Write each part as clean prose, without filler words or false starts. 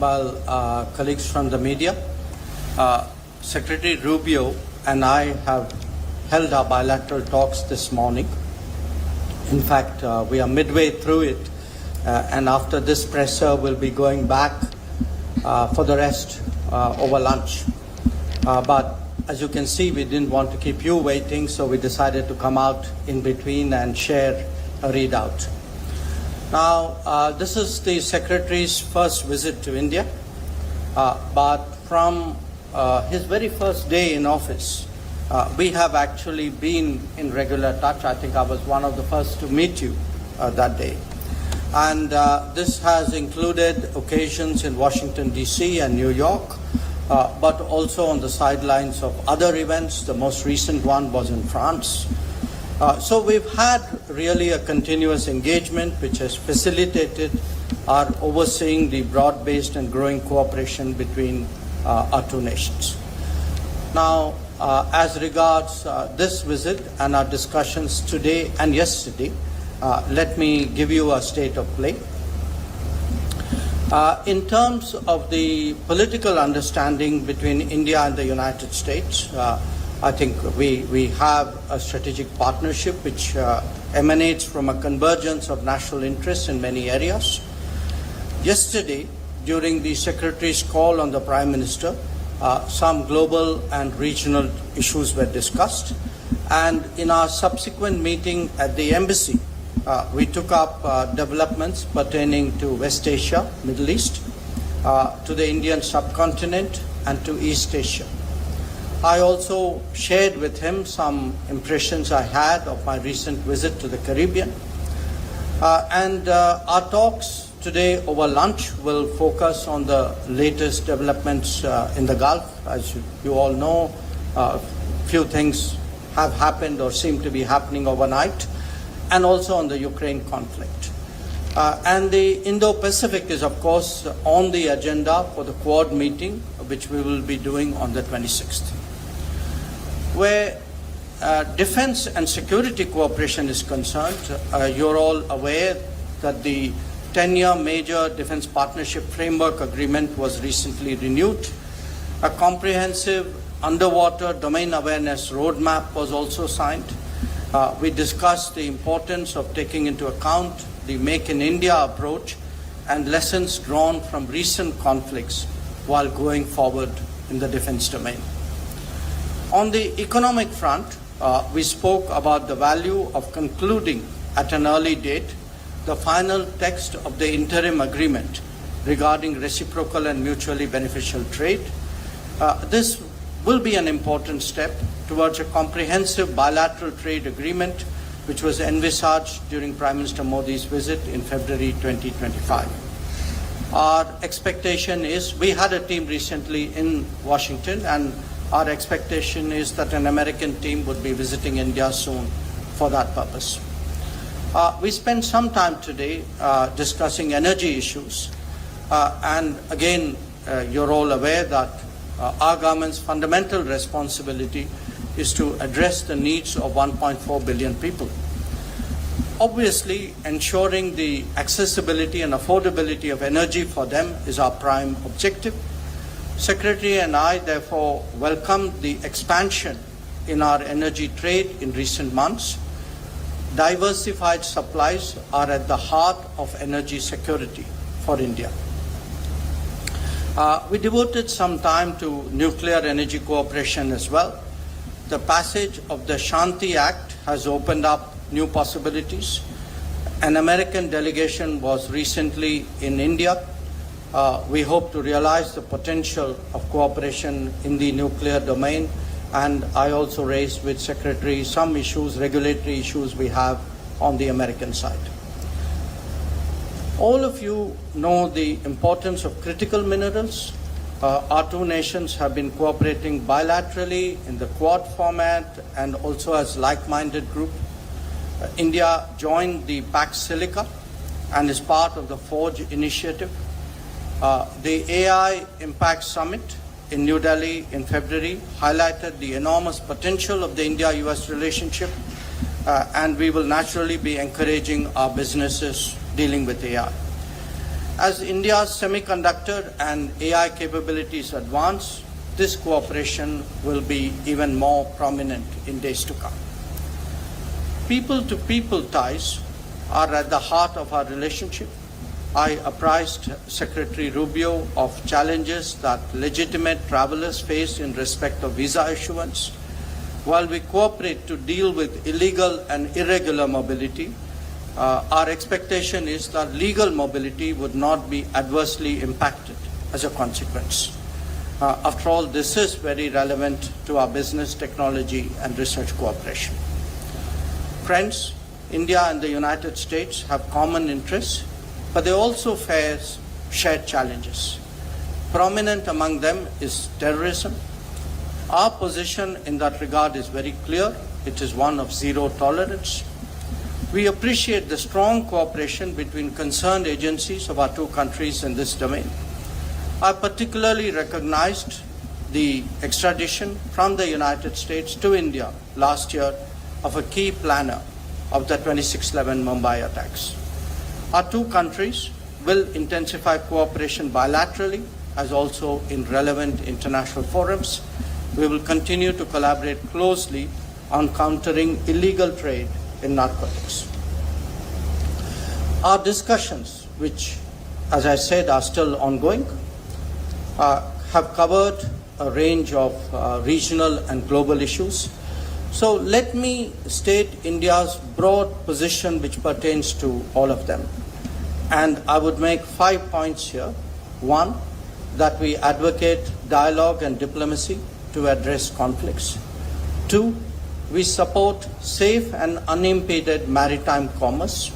colleagues from the media. Secretary Rubio and I have held our bilateral talks this morning. In fact, we are midway through it, and after this presser, we'll be going back for the rest over lunch. But as you can see, we didn't want to keep you waiting, so we decided to come out in between and share a readout. Now, this is the Secretary's first visit to India, but from his very first day in office, we have actually been in regular touch. I think I was one of the first to meet you that day. And this has included occasions in Washington, D.C. and New York, but also on the sidelines of other events. The most recent one was in France. So we've had really a continuous engagement which has facilitated our overseeing the broad-based and growing cooperation between our two nations. Now, as regards this visit and our discussions today and yesterday, let me give you a state of play. In terms of the political understanding between India and the United States, I think we have a strategic partnership which emanates from a convergence of national interests in many areas. Yesterday, during the Secretary's call on the Prime Minister, some global and regional issues were discussed. And in our subsequent meeting at the embassy, we took up developments pertaining to West Asia, Middle East, to the Indian subcontinent and to East Asia. I also shared with him some impressions I had of my recent visit to the Caribbean. And our talks today over lunch will focus on the latest developments in the Gulf. As you all know, a few things have happened or seem to be happening overnight, and also on the Ukraine conflict. And the Indo-Pacific is, of course, on the agenda for the Quad meeting, which we will be doing on the 26th. Where defense and security cooperation is concerned, you're all aware that the 10-year major defense partnership framework agreement was recently renewed. A comprehensive underwater domain awareness roadmap was also signed. We discussed the importance of taking into account the Make in India approach and lessons drawn from recent conflicts while going forward in the defense domain. On the economic front, we spoke about the value of concluding at an early date the final text of the interim agreement regarding reciprocal and mutually beneficial trade. This will be an important step towards a comprehensive bilateral trade agreement which was envisaged during Prime Minister Modi's visit in February 2025. Our expectation is, we had a team recently in Washington, and our expectation is that an American team would be visiting India soon for that purpose. We spent some time today discussing energy issues, and again, you're all aware that our government's fundamental responsibility is to address the needs of 1.4 billion people. Obviously, ensuring the accessibility and affordability of energy for them is our prime objective. Secretary and I therefore welcomed the expansion in our energy trade in recent months. Diversified supplies are at the heart of energy security for India. We devoted some time to nuclear energy cooperation as well. The passage of the Shanti Act has opened up new possibilities. An American delegation was recently in India. We hope to realize the potential of cooperation in the nuclear domain, and I also raised with Secretary some issues, regulatory issues we have on the American side. All of you know the importance of critical minerals. Our two nations have been cooperating bilaterally in the Quad format and also as like-minded group. India joined the Pax Silica and is part of the Forge initiative. The AI Impact Summit in New Delhi in February highlighted the enormous potential of the India-US relationship, and we will naturally be encouraging our businesses dealing with AI. As India's semiconductor and AI capabilities advance, this cooperation will be even more prominent in days to come. People-to-people ties are at the heart of our relationship. I apprised Secretary Rubio of challenges that legitimate travelers face in respect of visa issuance. While we cooperate to deal with illegal and irregular mobility, our expectation is that legal mobility would not be adversely impacted as a consequence. After all, this is very relevant to our business, technology, and research cooperation. Friends, India and the United States have common interests, but they also face shared challenges. Prominent among them is terrorism. Our position in that regard is very clear. It is one of zero tolerance. We appreciate the strong cooperation between concerned agencies of our two countries in this domain. I particularly recognized the extradition from the United States to India last year of a key planner of the 26/11 Mumbai attacks. Our two countries will intensify cooperation bilaterally as also in relevant international forums. We will continue to collaborate closely on countering illegal trade in narcotics. Our discussions, which, as I said, are still ongoing, have covered a range of regional and global issues. So let me state India's broad position which pertains to all of them. And I would make 5 points here. One, that we advocate dialogue and diplomacy to address conflicts. Two, we support safe and unimpeded maritime commerce.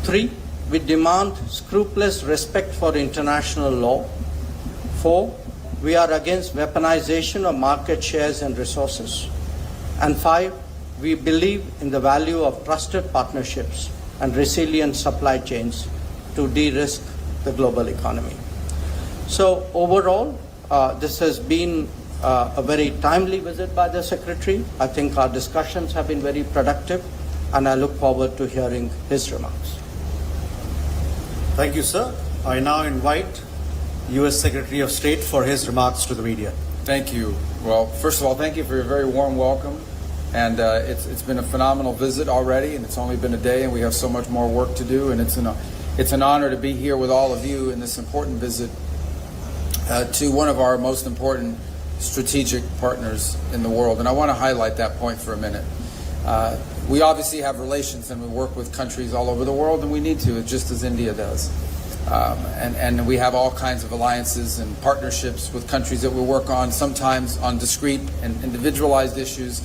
Three, we demand scrupulous respect for international law. Four, we are against weaponization of market shares and resources. And five, we believe in the value of trusted partnerships and resilient supply chains to de-risk the global economy. So overall, this has been a very timely visit by the Secretary. I think our discussions have been very productive, and I look forward to hearing his remarks. Thank you, sir. I now invite U.S. Secretary of State for his remarks to the media. Thank you. Well, first of all, thank you for your very warm welcome. And it's been a phenomenal visit already, and it's only been a day, and we have so much more work to do. And it's an honor to be here with all of you in this important visit to one of our most important strategic partners in the world. And I want to highlight that point for a minute. We obviously have relations, and we work with countries all over the world, and we need to, just as India does. And we have all kinds of alliances and partnerships with countries that we work on, sometimes on discrete and individualized issues,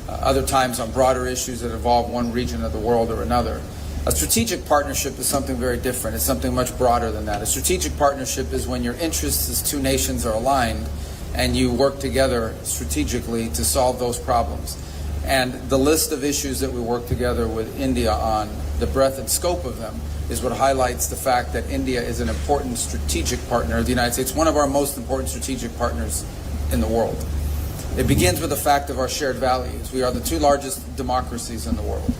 other times on broader issues that involve one region of the world or another. A strategic partnership is something very different. It's something much broader than that. A strategic partnership is when your interests as two nations are aligned and you work together strategically to solve those problems. And the list of issues that we work together with India on, the breadth and scope of them, is what highlights the fact that India is an important strategic partner of the United States, one of our most important strategic partners in the world. It begins with the fact of our shared values. We are the two largest democracies in the world.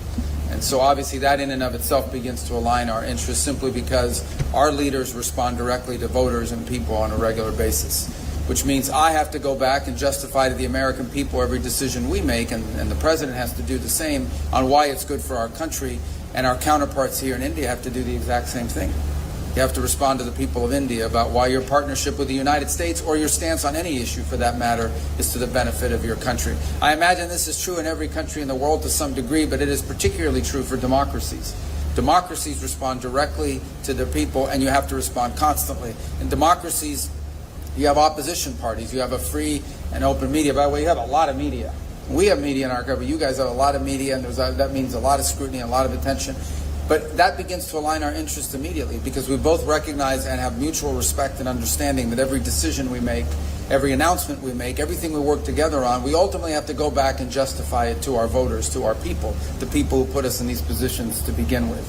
And so obviously that in and of itself begins to align our interests simply because our leaders respond directly to voters and people on a regular basis, which means I have to go back and justify to the American people every decision we make, and the President has to do the same on why it's good for our country, and our counterparts here in India have to do the exact same thing. You have to respond to the people of India about why your partnership with the United States, or your stance on any issue for that matter, is to the benefit of your country. I imagine this is true in every country in the world to some degree, but it is particularly true for democracies. Democracies respond directly to their people, and you have to respond constantly. In democracies, you have opposition parties. You have a free and open media. By the way, you have a lot of media. We have media in our government. You guys have a lot of media, and that means a lot of scrutiny and a lot of attention. But that begins to align our interests immediately because we both recognize and have mutual respect and understanding that every decision we make, every announcement we make, everything we work together on, we ultimately have to go back and justify it to our voters, to our people, the people who put us in these positions to begin with.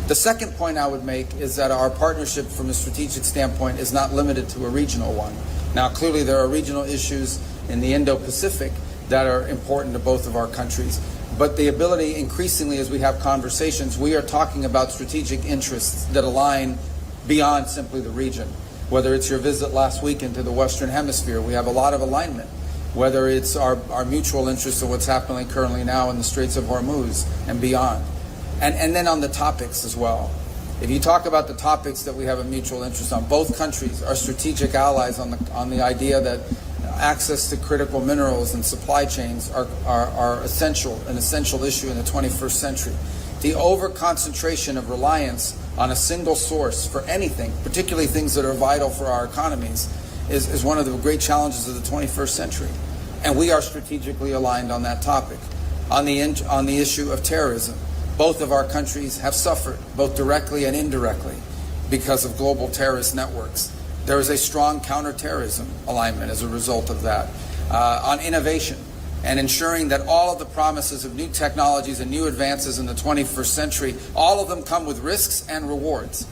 The second point I would make is that our partnership from a strategic standpoint is not limited to a regional one. Now, clearly there are regional issues in the Indo-Pacific that are important to both of our countries. But the ability, increasingly as we have conversations, we are talking about strategic interests that align beyond simply the region. Whether it's your visit last week into the Western Hemisphere, we have a lot of alignment. Whether it's our mutual interest in what's happening currently now in the Straits of Hormuz and beyond. And then on the topics as well. If you talk about the topics that we have a mutual interest on, both countries are strategic allies on the idea that access to critical minerals and supply chains are essential, an essential issue in the 21st century. The over-concentration of reliance on a single source for anything, particularly things that are vital for our economies, is one of the great challenges of the 21st century. And we are strategically aligned on that topic. On the issue of terrorism, both of our countries have suffered, both directly and indirectly, because of global terrorist networks. There is a strong counterterrorism alignment as a result of that. On innovation and ensuring that all of the promises of new technologies and new advances in the 21st century, all of them come with risks and rewards.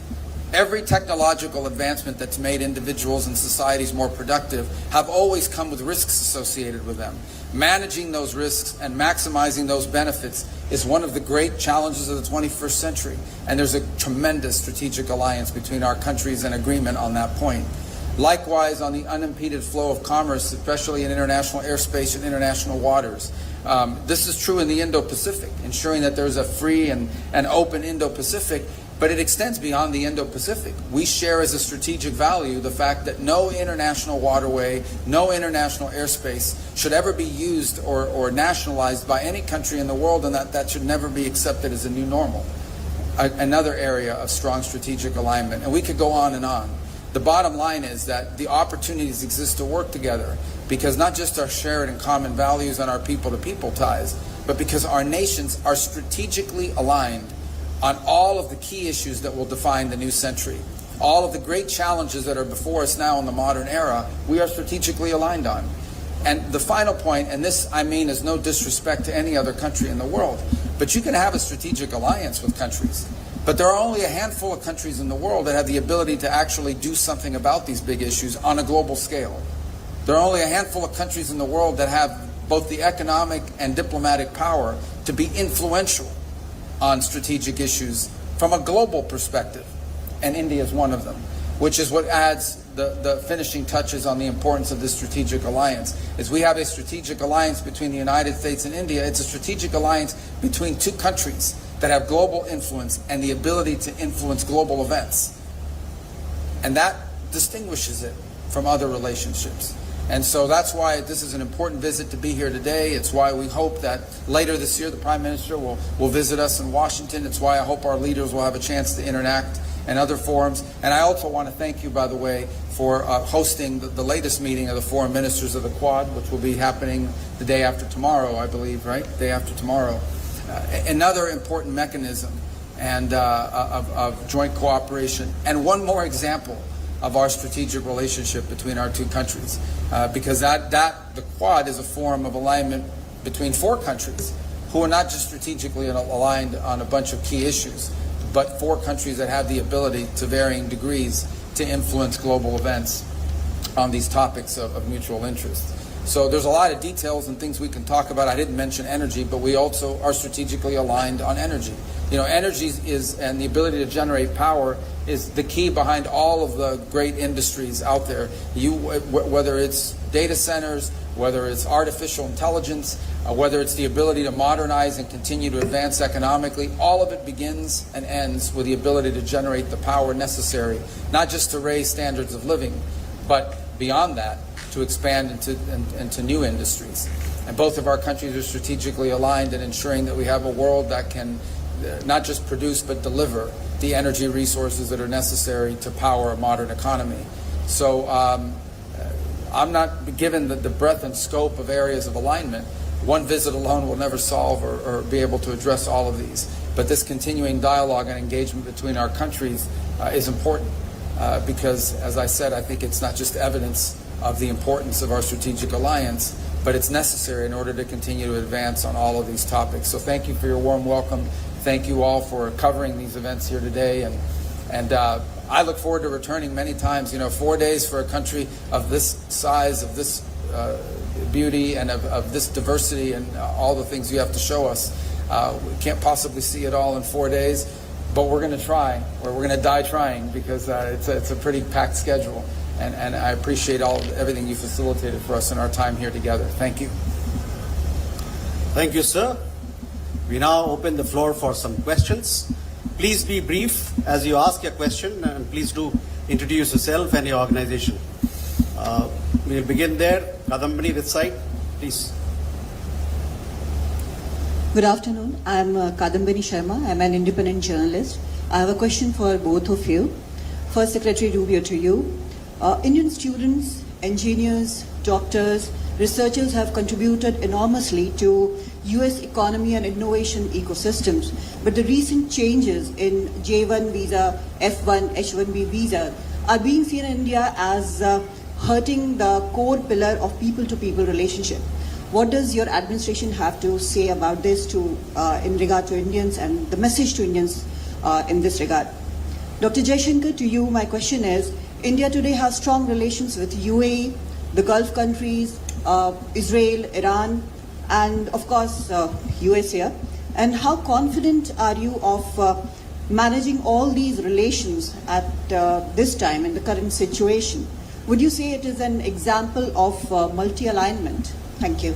Every technological advancement that's made individuals and societies more productive have always come with risks associated with them. Managing those risks and maximizing those benefits is one of the great challenges of the 21st century. And there's a tremendous strategic alliance between our countries and agreement on that point. Likewise, on the unimpeded flow of commerce, especially in international airspace and international waters. This is true in the Indo-Pacific, ensuring that there's a free and open Indo-Pacific, but it extends beyond the Indo-Pacific. We share as a strategic value the fact that no international waterway, no international airspace should ever be used or nationalized by any country in the world, and that should never be accepted as a new normal. Another area of strong strategic alignment, and we could go on and on. The bottom line is that the opportunities exist to work together because not just our shared and common values and our people-to-people ties, but because our nations are strategically aligned on all of the key issues that will define the new century. All of the great challenges that are before us now in the modern era, we are strategically aligned on. And the final point, and this I mean is no disrespect to any other country in the world, but you can have a strategic alliance with countries. But there are only a handful of countries in the world that have the ability to actually do something about these big issues on a global scale. There are only a handful of countries in the world that have both the economic and diplomatic power to be influential on strategic issues from a global perspective. And India is one of them, which is what adds the finishing touches on the importance of this strategic alliance. Is we have a strategic alliance between the United States and India. It's a strategic alliance between two countries that have global influence and the ability to influence global events. And that distinguishes it from other relationships. And so that's why this is an important visit to be here today. It's why we hope that later this year the Prime Minister will visit us in Washington. It's why I hope our leaders will have a chance to interact in other forums. And I also want to thank you, by the way, for hosting the latest meeting of the foreign ministers of the Quad, which will be happening the day after tomorrow, I believe, right? Day after tomorrow. Another important mechanism and of joint cooperation. And one more example of our strategic relationship between our two countries. Because the Quad is a forum of alignment between four countries who are not just strategically aligned on a bunch of key issues, but four countries that have the ability to varying degrees to influence global events on these topics of mutual interest. So there's a lot of details and things we can talk about. I didn't mention energy, but we also are strategically aligned on energy. You know, energy and the ability to generate power is the key behind all of the great industries out there. Whether it's data centers, whether it's artificial intelligence, whether it's the ability to modernize and continue to advance economically, all of it begins and ends with the ability to generate the power necessary, not just to raise standards of living, but beyond that, to expand into new industries. And both of our countries are strategically aligned in ensuring that we have a world that can not just produce but deliver the energy resources that are necessary to power a modern economy. So I'm not given the breadth and scope of areas of alignment. One visit alone will never solve or be able to address all of these. But this continuing dialogue and engagement between our countries is important because, as I said, I think it's not just evidence of the importance of our strategic alliance, but it's necessary in order to continue to advance on all of these topics. So thank you for your warm welcome. Thank you all for covering these events here today. And I look forward to returning many times. You know, 4 days for a country of this size, of this beauty, and of this diversity and all the things you have to show us. We can't possibly see it all in 4 days. but we're going to try, or we're going to die trying, because it's a pretty packed schedule. And I appreciate everything you facilitated for us in our time here together. Thank you. Thank you, sir. We now open the floor for some questions. Please be brief as you ask your question, and please do introduce yourself and your organization. We'll begin there. Kadambani, this side, please. Good afternoon. I'm Kadambani Sharma. I'm an independent journalist. I have a question for both of you. First, Secretary Rubio, to you. Indian students, engineers, doctors, researchers have contributed enormously to US economy and innovation ecosystems. But the recent changes in J1 visa, F1, H1B visa are being seen in India as hurting the core pillar of people-to-people relationship. What does your administration have to say about this in regard to Indians and the message to Indians in this regard? Dr. Jaishankar, to you, my question is, India today has strong relations with UAE, the Gulf countries, Israel, Iran, and of course US here. And how confident are you of managing all these relations at this time in the current situation? Would you say it is an example of multi-alignment? Thank you.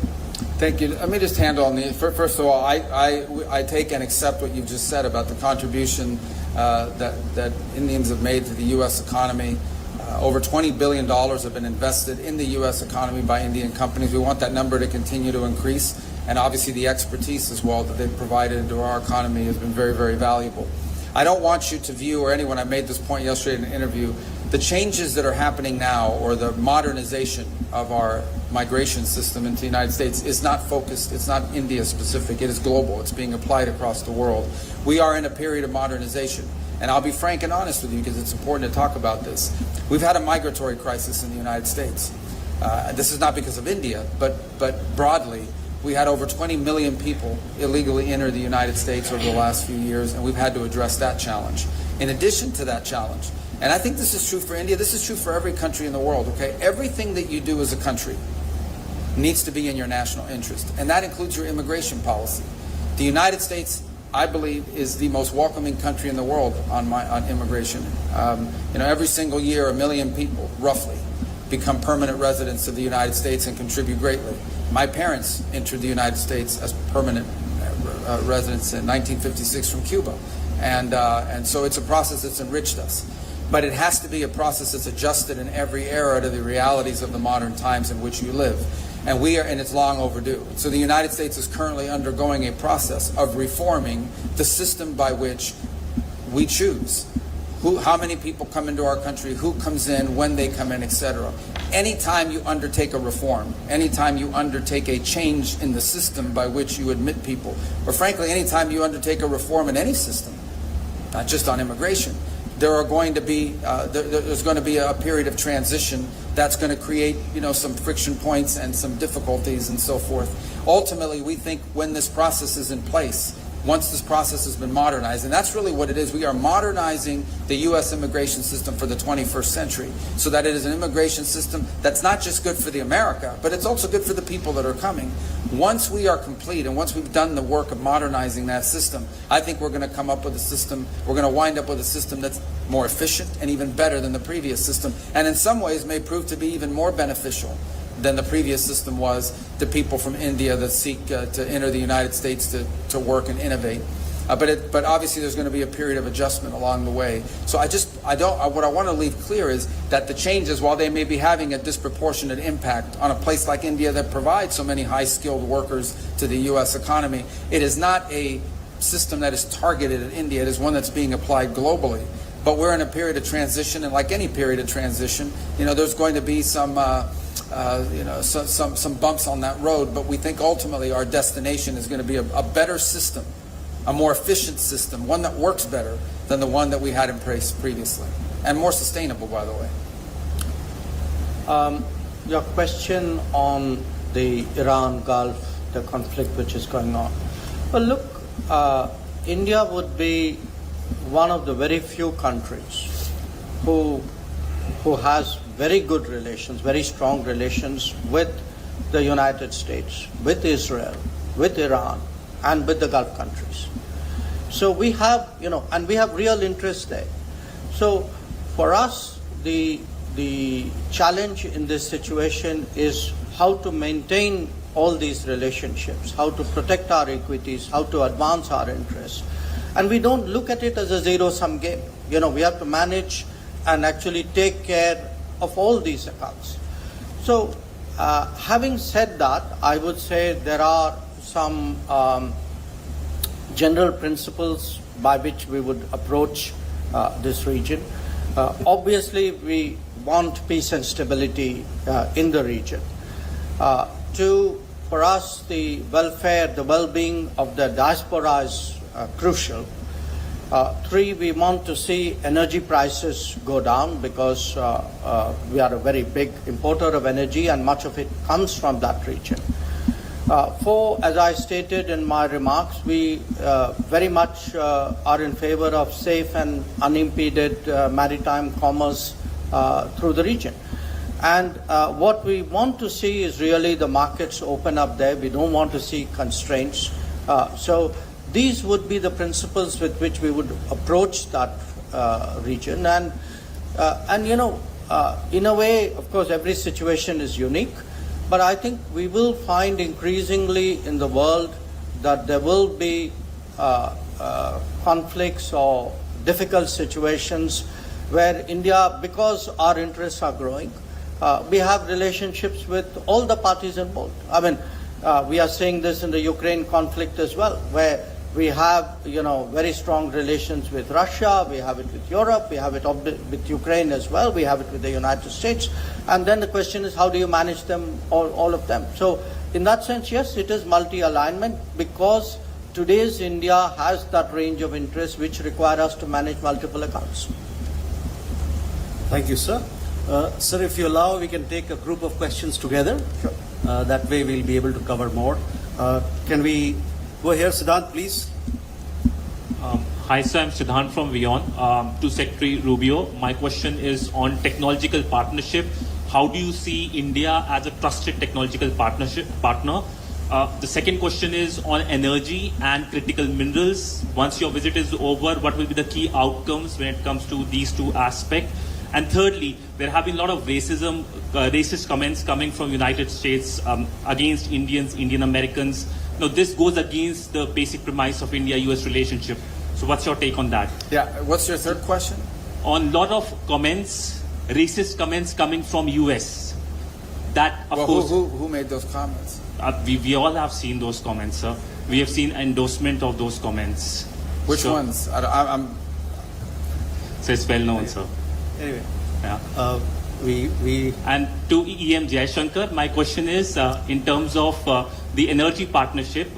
Thank you. Let me just handle on the first of all. I take and accept what you've just said about the contribution that Indians have made to the U.S. economy. Over $20 billion have been invested in the U.S. economy by Indian companies. We want that number to continue to increase, and obviously the expertise as well that they've provided into our economy has been very, very valuable. I don't want you to view, or anyone, I made this point yesterday in an interview, the changes that are happening now, or the modernization of our migration system into the United States, is not focused, it's not India specific, it is global, it's being applied across the world. We are in a period of modernization, and I'll be frank and honest with you because it's important to talk about this. We've had a migratory crisis in the United States. This is not because of India, but broadly, we had over 20 million people illegally enter the United States over the last few years, and we've had to address that challenge. In addition to that challenge, and I think this is true for India, this is true for every country in the world, okay? Everything that you do as a country needs to be in your national interest, and that includes your immigration policy. The United States, I believe, is the most welcoming country in the world on immigration. Every single year, 1 million people, roughly, become permanent residents of the United States and contribute greatly. My parents entered the United States as permanent residents in 1956 from Cuba, and so it's a process that's enriched us. But it has to be a process that's adjusted in every era to the realities of the modern times in which you live. And it's long overdue. So the United States is currently undergoing a process of reforming the system by which we choose how many people come into our country, who comes in, when they come in, etc. Anytime you undertake a reform, anytime you undertake a change in the system by which you admit people, or frankly, anytime you undertake a reform in any system, not just on immigration, there's going to be a period of transition that's going to create, some friction points and some difficulties and so forth. Ultimately, we think when this process is in place, once this process has been modernized, and that's really what it is, we are modernizing the U.S. immigration system for the 21st century so that it is an immigration system that's not just good for the America, but it's also good for the people that are coming. Once we are complete and once we've done the work of modernizing that system, I think we're going to come up with a system, we're going to wind up with a system that's more efficient and even better than the previous system, and in some ways may prove to be even more beneficial than the previous system was to people from India that seek to enter the United States to work and innovate. But obviously there's going to be a period of adjustment along the way. So what I want to leave clear is that the changes, while they may be having a disproportionate impact on a place like India that provides so many high-skilled workers to the U.S. economy, it is not a system that is targeted at India. It is one that's being applied globally. But we're in a period of transition, and like any period of transition, there's going to be some bumps on that road, but we think ultimately our destination is going to be a better system, a more efficient system, one that works better than the one that we had in place previously, and more sustainable, by the way. Your question on the Iran Gulf, the conflict which is going on. Well, look, India would be one of the very few countries who has very good relations, very strong relations with the United States, with Israel, with Iran, and with the Gulf countries. So we have, and we have real interest there. So for us, the challenge in this situation is how to maintain all these relationships, how to protect our equities, how to advance our interests. And we don't look at it as a zero-sum game. We have to manage and actually take care of all these accounts. So having said that, I would say there are some general principles by which we would approach this region. Obviously, we want peace and stability in the region. Two, for us, the welfare, the well-being of the diaspora is crucial. Three, we want to see energy prices go down because we are a very big importer of energy and much of it comes from that region. Four, as I stated in my remarks, we very much are in favor of safe and unimpeded maritime commerce through the region. And what we want to see is really the markets open up there. We don't want to see constraints. So these would be the principles with which we would approach that region. And in a way, of course, every situation is unique. But I think we will find increasingly in the world that there will be conflicts or difficult situations where India, because our interests are growing, we have relationships with all the parties involved. I mean, we are seeing this in the Ukraine conflict as well, where we have, very strong relations with Russia, we have it with Europe, we have it with Ukraine as well, we have it with the United States. And then the question is, how do you manage them, all of them? So in that sense, yes, it is multi-alignment because today's India has that range of interests which require us to manage multiple accounts. Thank you, sir. Sir, if you allow, we can take a group of questions together. Sure. That way we'll be able to cover more. Can we go here, Siddhant, please? Hi, sir. I'm Siddhant from WION. To Secretary Rubio, my question is on technological partnership. How do you see India as a trusted technological partner? The second question is on energy and critical minerals. Once your visit is over, what will be the key outcomes when it comes to these two aspects? And thirdly, there have been a lot of racist comments coming from United States against Indians, Indian Americans. Now, this goes against the basic premise of India-US relationship. So what's your take on that? Yeah, what's your third question? On a lot of comments, racist comments coming from US. That, of course, who made those comments? we all have seen those comments, sir. We have seen endorsement of those comments. Which ones? I'm So it's well known, sir. Anyway, Yeah. we And to EAM Jaishankar, my question is in terms of the energy partnership,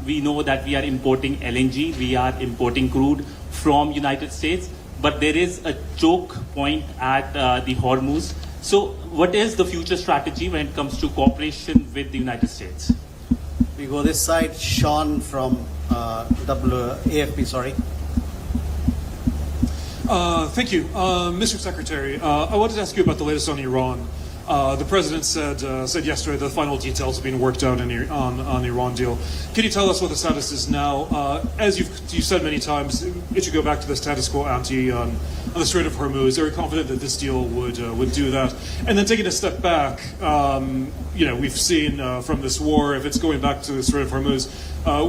we know that we are importing LNG, we are importing crude from United States, but there is a choke point at the Hormuz. So what is the future strategy when it comes to cooperation with the United States? we go this side. Sean from AFP, sorry. Thank you. Mr. Secretary, I wanted to ask you about the latest on Iran. The president said yesterday the final details are being worked out on the Iran deal. Can you tell us what the status is now? As you've said many times, it should go back to the status quo ante on the Strait of Hormuz. Are you confident that this deal would do that? And then taking a step back, we've seen from this war, if it's going back to the Strait of Hormuz,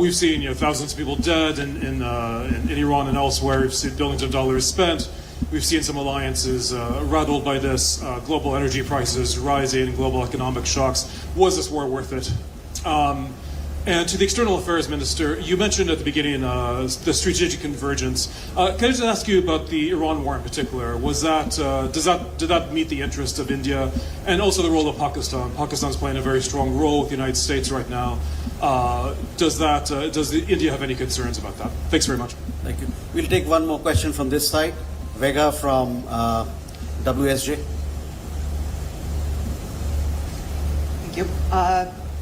we've seen thousands of people dead in Iran and elsewhere. We've seen billions of dollars spent. We've seen some alliances rattled by this, global energy prices rising, global economic shocks. Was this war worth it? And to the External Affairs Minister, you mentioned at the beginning the strategic convergence. Can I just ask you about the Iran war in particular? Was that did that meet the interest of India, and also the role of Pakistan? Pakistan's playing a very strong role with the United States right now. Does India have any concerns about that? Thanks very much. Thank you. We'll take one more question from this side. Vega from WSJ. Thank you.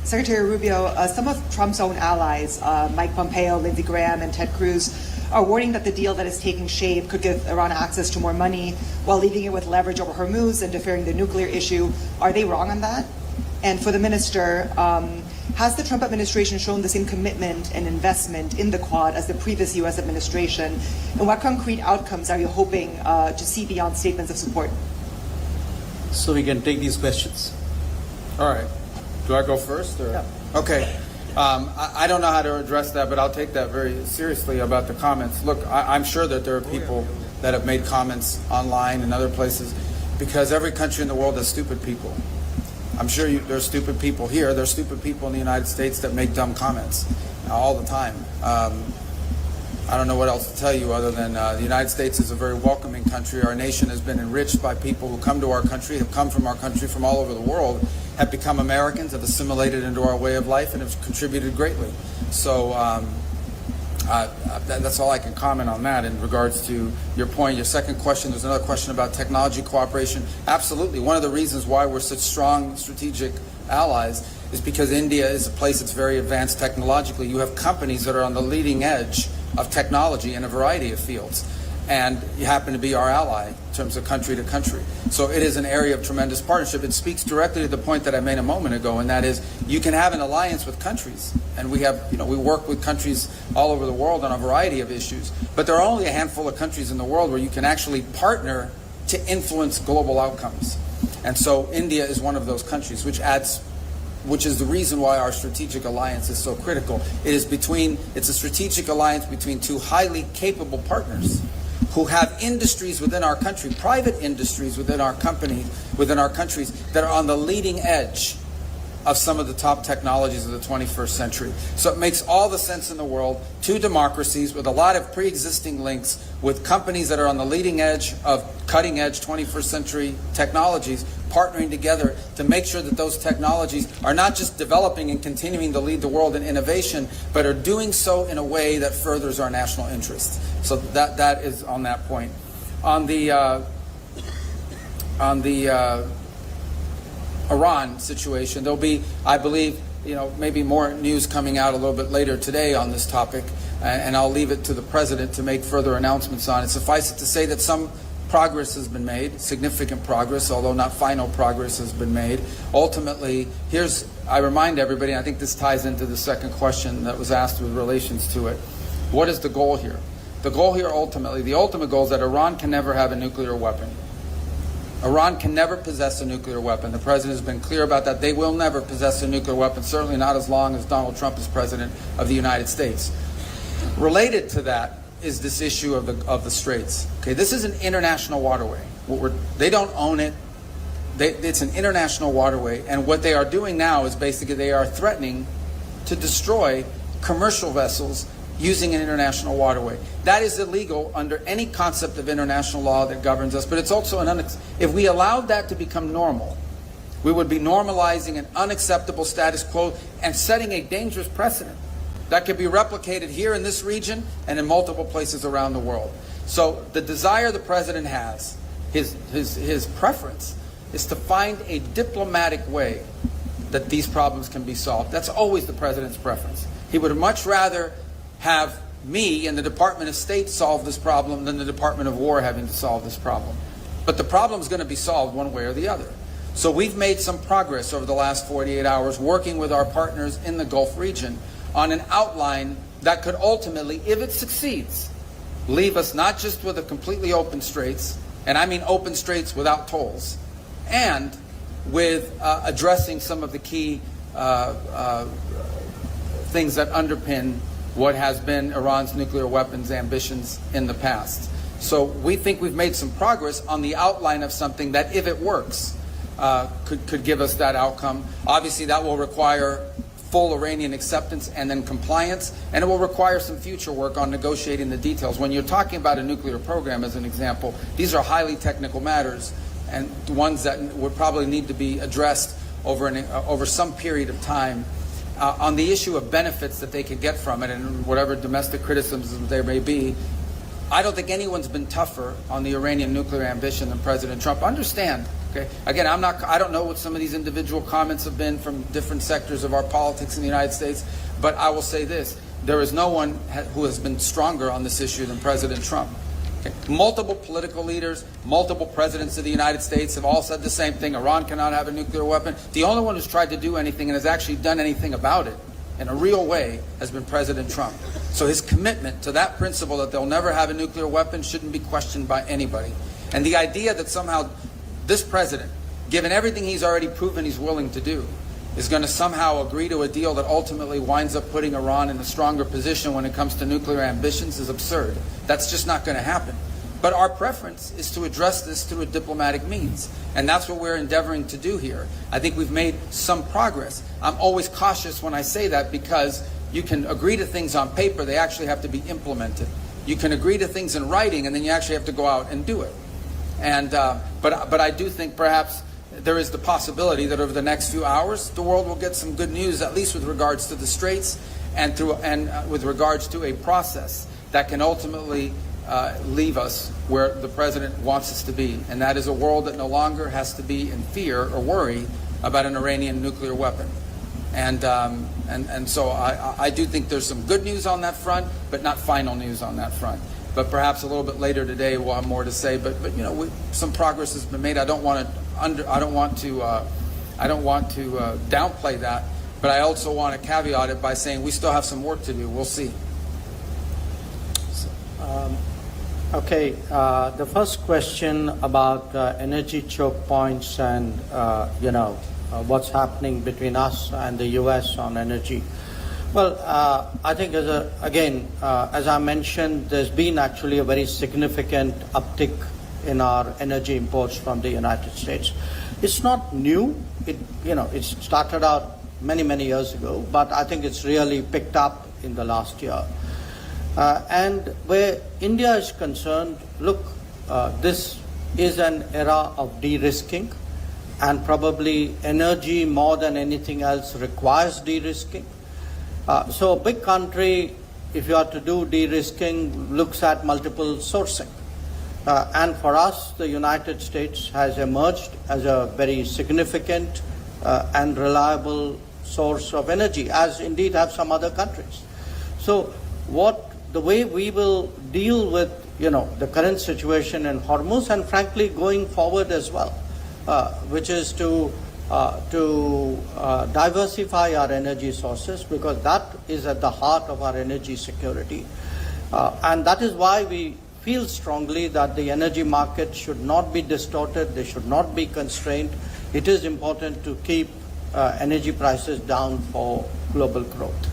Secretary Rubio, some of Trump's own allies, Mike Pompeo, Lindsey Graham, and Ted Cruz, are warning that the deal that is taking shape could give Iran access to more money while leaving it with leverage over Hormuz and deferring the nuclear issue. Are they wrong on that? And for the minister, has the Trump administration shown the same commitment and investment in the Quad as the previous U.S. administration? And what concrete outcomes are you hoping to see beyond statements of support? So we can take these questions. All right. Do I go first? Or? Yeah. Okay. I don't know how to address that, but I'll take that very seriously about the comments. Look, I'm sure that there are people that have made comments online and other places, because every country in the world has stupid people. I'm sure there are stupid people here. There are stupid people in the United States that make dumb comments all the time. I don't know what else to tell you other than the United States is a very welcoming country. Our nation has been enriched by people who come to our country, have come from our country from all over the world, have become Americans, have assimilated into our way of life, and have contributed greatly. So that's all I can comment on that in regards to your point. Your second question, there's another question about technology cooperation. Absolutely. One of the reasons why we're such strong strategic allies is because India is a place that's very advanced technologically. You have companies that are on the leading edge of technology in a variety of fields, and you happen to be our ally in terms of country to country. So it is an area of tremendous partnership. It speaks directly to the point that I made a moment ago, and that is you can have an alliance with countries, and we have, we work with countries all over the world on a variety of issues, but there are only a handful of countries in the world where you can actually partner to influence global outcomes. And so India is one of those countries, which is the reason why our strategic alliance is so critical. It's a strategic alliance between two highly capable partners who have industries within our country, private industries within our countries, that are on the leading edge of some of the top technologies of the 21st century. So it makes all the sense in the world. Two democracies with a lot of pre-existing links with companies that are on the leading edge of cutting-edge 21st century technologies, partnering together to make sure that those technologies are not just developing and continuing to lead the world in innovation, but are doing so in a way that furthers our national interests. So that is on that point. On the Iran situation, there'll be, I believe, maybe more news coming out a little bit later today on this topic, and I'll leave it to the president to make further announcements on it. Suffice it to say that some progress has been made, significant progress, although not final progress has been made. Ultimately, I remind everybody, and I think this ties into the second question that was asked with relations to it. What is the goal here? The goal here ultimately, the ultimate goal is that Iran can never have a nuclear weapon. Iran can never possess a nuclear weapon. The president has been clear about that. They will never possess a nuclear weapon, certainly not as long as Donald Trump is president of the United States. Related to that is this issue of the Straits. Okay, this is an international waterway. They don't own it. It's an international waterway, and what they are doing now is basically they are threatening to destroy commercial vessels using an international waterway. That is illegal under any concept of international law that governs us, but it's also if we allowed that to become normal, we would be normalizing an unacceptable status quo and setting a dangerous precedent that could be replicated here in this region and in multiple places around the world. So the desire the president has, his preference, is to find a diplomatic way that these problems can be solved. That's always the president's preference. He would much rather have me and the Department of State solve this problem than the Department of War having to solve this problem. But the problem is going to be solved one way or the other. So we've made some progress over the last 48 hours working with our partners in the Gulf region on an outline that could ultimately, if it succeeds, leave us not just with a completely open straits, and I mean open straits without tolls, and with addressing some of the key things that underpin what has been Iran's nuclear weapons ambitions in the past. So we think we've made some progress on the outline of something that, if it works, could give us that outcome. Obviously, that will require full Iranian acceptance and then compliance, and it will require some future work on negotiating the details. When you're talking about a nuclear program, as an example, these are highly technical matters, and ones that would probably need to be addressed over some period of time. On the issue of benefits that they could get from it and whatever domestic criticisms there may be, I don't think anyone's been tougher on the Iranian nuclear ambition than President Trump. Understand, okay? Again, I don't know what some of these individual comments have been from different sectors of our politics in the United States, but I will say this. There is no one who has been stronger on this issue than President Trump. Okay. Multiple political leaders, multiple presidents of the United States have all said the same thing. Iran cannot have a nuclear weapon. The only one who's tried to do anything and has actually done anything about it in a real way has been President Trump. So his commitment to that principle that they'll never have a nuclear weapon shouldn't be questioned by anybody. And the idea that somehow this president, given everything he's already proven he's willing to do, is going to somehow agree to a deal that ultimately winds up putting Iran in a stronger position when it comes to nuclear ambitions is absurd. That's just not going to happen. But our preference is to address this through a diplomatic means. And that's what we're endeavoring to do here. I think we've made some progress. I'm always cautious when I say that because you can agree to things on paper, they actually have to be implemented. You can agree to things in writing, and then you actually have to go out and do it. And but I do think perhaps there is the possibility that over the next few hours, the world will get some good news, at least with regards to the Straits and with regards to a process that can ultimately leave us where the president wants us to be. And that is a world that no longer has to be in fear or worry about an Iranian nuclear weapon. And so I do think there's some good news on that front, but not final news on that front. But perhaps a little bit later today we'll have more to say. But you know, some progress has been made. I don't want to downplay that, but I also want to caveat it by saying we still have some work to do. We'll see. Okay, the first question about energy choke points and what's happening between us and the U.S. on energy. Well, I think as I mentioned, there's been actually a very significant uptick in our energy imports from the United States. It's not new. It started out many years ago, but I think it's really picked up in the last year. And where India is concerned, look, this is an era of de-risking, and probably energy more than anything else requires de-risking. So a big country, if you are to do de-risking, looks at multiple sourcing. And for us, the United States has emerged as a very significant and reliable source of energy, as indeed have some other countries. So the way we will deal with the current situation in Hormuz, and frankly going forward as well, which is to diversify our energy sources, because that is at the heart of our energy security. And that is why we feel strongly that the energy market should not be distorted, they should not be constrained. It is important to keep energy prices down for global growth.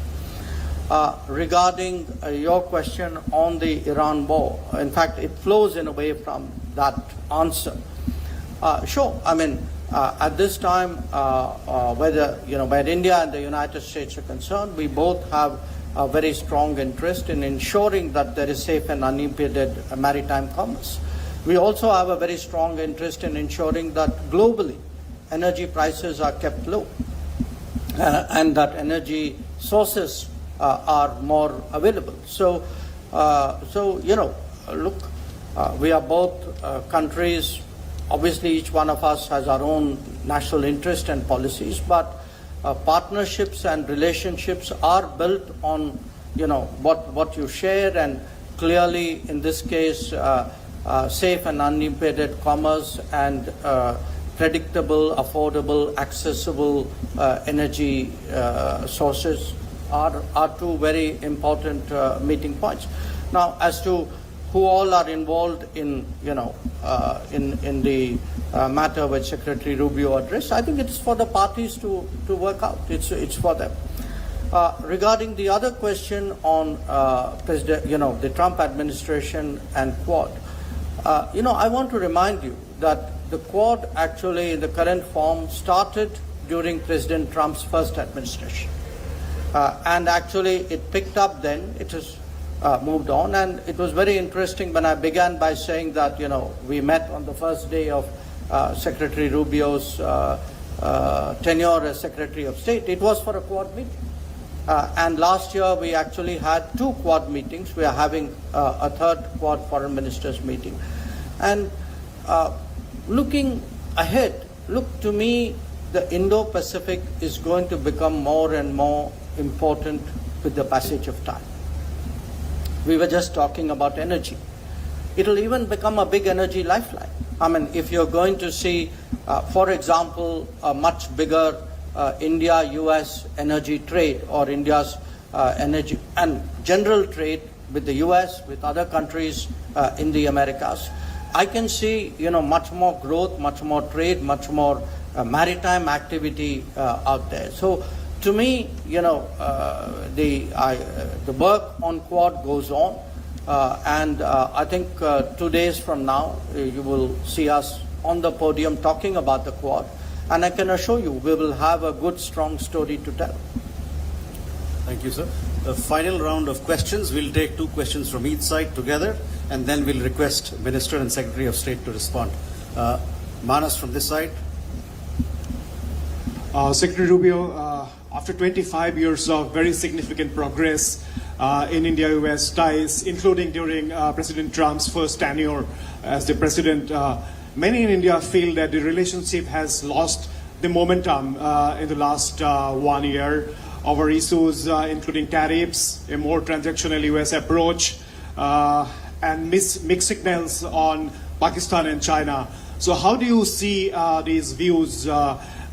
Regarding your question on the Iran war, in fact, it flows in a way from that answer. Sure, I mean, at this time, where India and the United States are concerned, we both have a very strong interest in ensuring that there is safe and unimpeded maritime commerce. We also have a very strong interest in ensuring that globally energy prices are kept low and that energy sources are more available. So look, we are both countries. Obviously, each one of us has our own national interest and policies, but partnerships and relationships are built on, what you share, and clearly, in this case, safe and unimpeded commerce and predictable, affordable, accessible energy sources are two very important meeting points. Now, as to who all are involved in the matter which Secretary Rubio addressed, I think it's for the parties to work out. It's for them. Regarding the other question on the Trump administration and Quad, I want to remind you that the Quad actually in the current form started during President Trump's first administration. And actually it picked up then, it has moved on, and it was very interesting when I began by saying that, we met on the first day of Secretary Rubio's tenure as Secretary of State. It was for a Quad meeting. And last year we actually had 2 Quad meetings. We are having a third Quad foreign ministers meeting. And looking ahead, to me, the Indo-Pacific is going to become more and more important with the passage of time. We were just talking about energy. it'll even become a big energy lifeline. I mean, if you're going to see, for example, a much bigger India-US energy trade, or India's energy and general trade with the US, with other countries in the Americas, I can see, much more growth, much more trade, much more maritime activity out there. So to me, the work on Quad goes on, and I think 2 days from now you will see us on the podium talking about the Quad, and I can assure you we will have a good, strong story to tell. Thank you, sir. The final round of questions, we'll take 2 questions from each side together, and then we'll request Minister and Secretary of State to respond. Manas from this side. Secretary Rubio, after 25 years of very significant progress in India-US ties, including during President Trump's first tenure as the president, many in India feel that the relationship has lost the momentum in the last 1 year over issues including tariffs, a more transactional US approach, and mixed signals on Pakistan and China. So how do you see these views,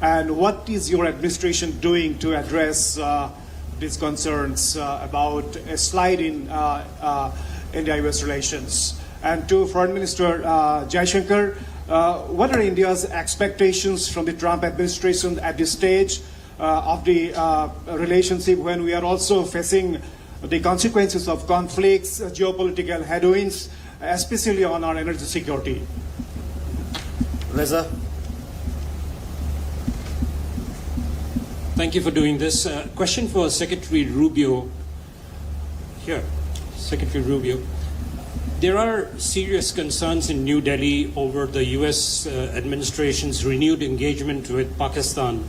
and what is your administration doing to address these concerns about a slide in India-US relations? And to Foreign Minister Jaishankar, what are India's expectations from the Trump administration at this stage of the relationship, when we are also facing the consequences of conflicts, geopolitical headwinds, especially on our energy security? Reza. Thank you for doing this. Question for Secretary Rubio. Here, Secretary Rubio. There are serious concerns in New Delhi over the US administration's renewed engagement with Pakistan,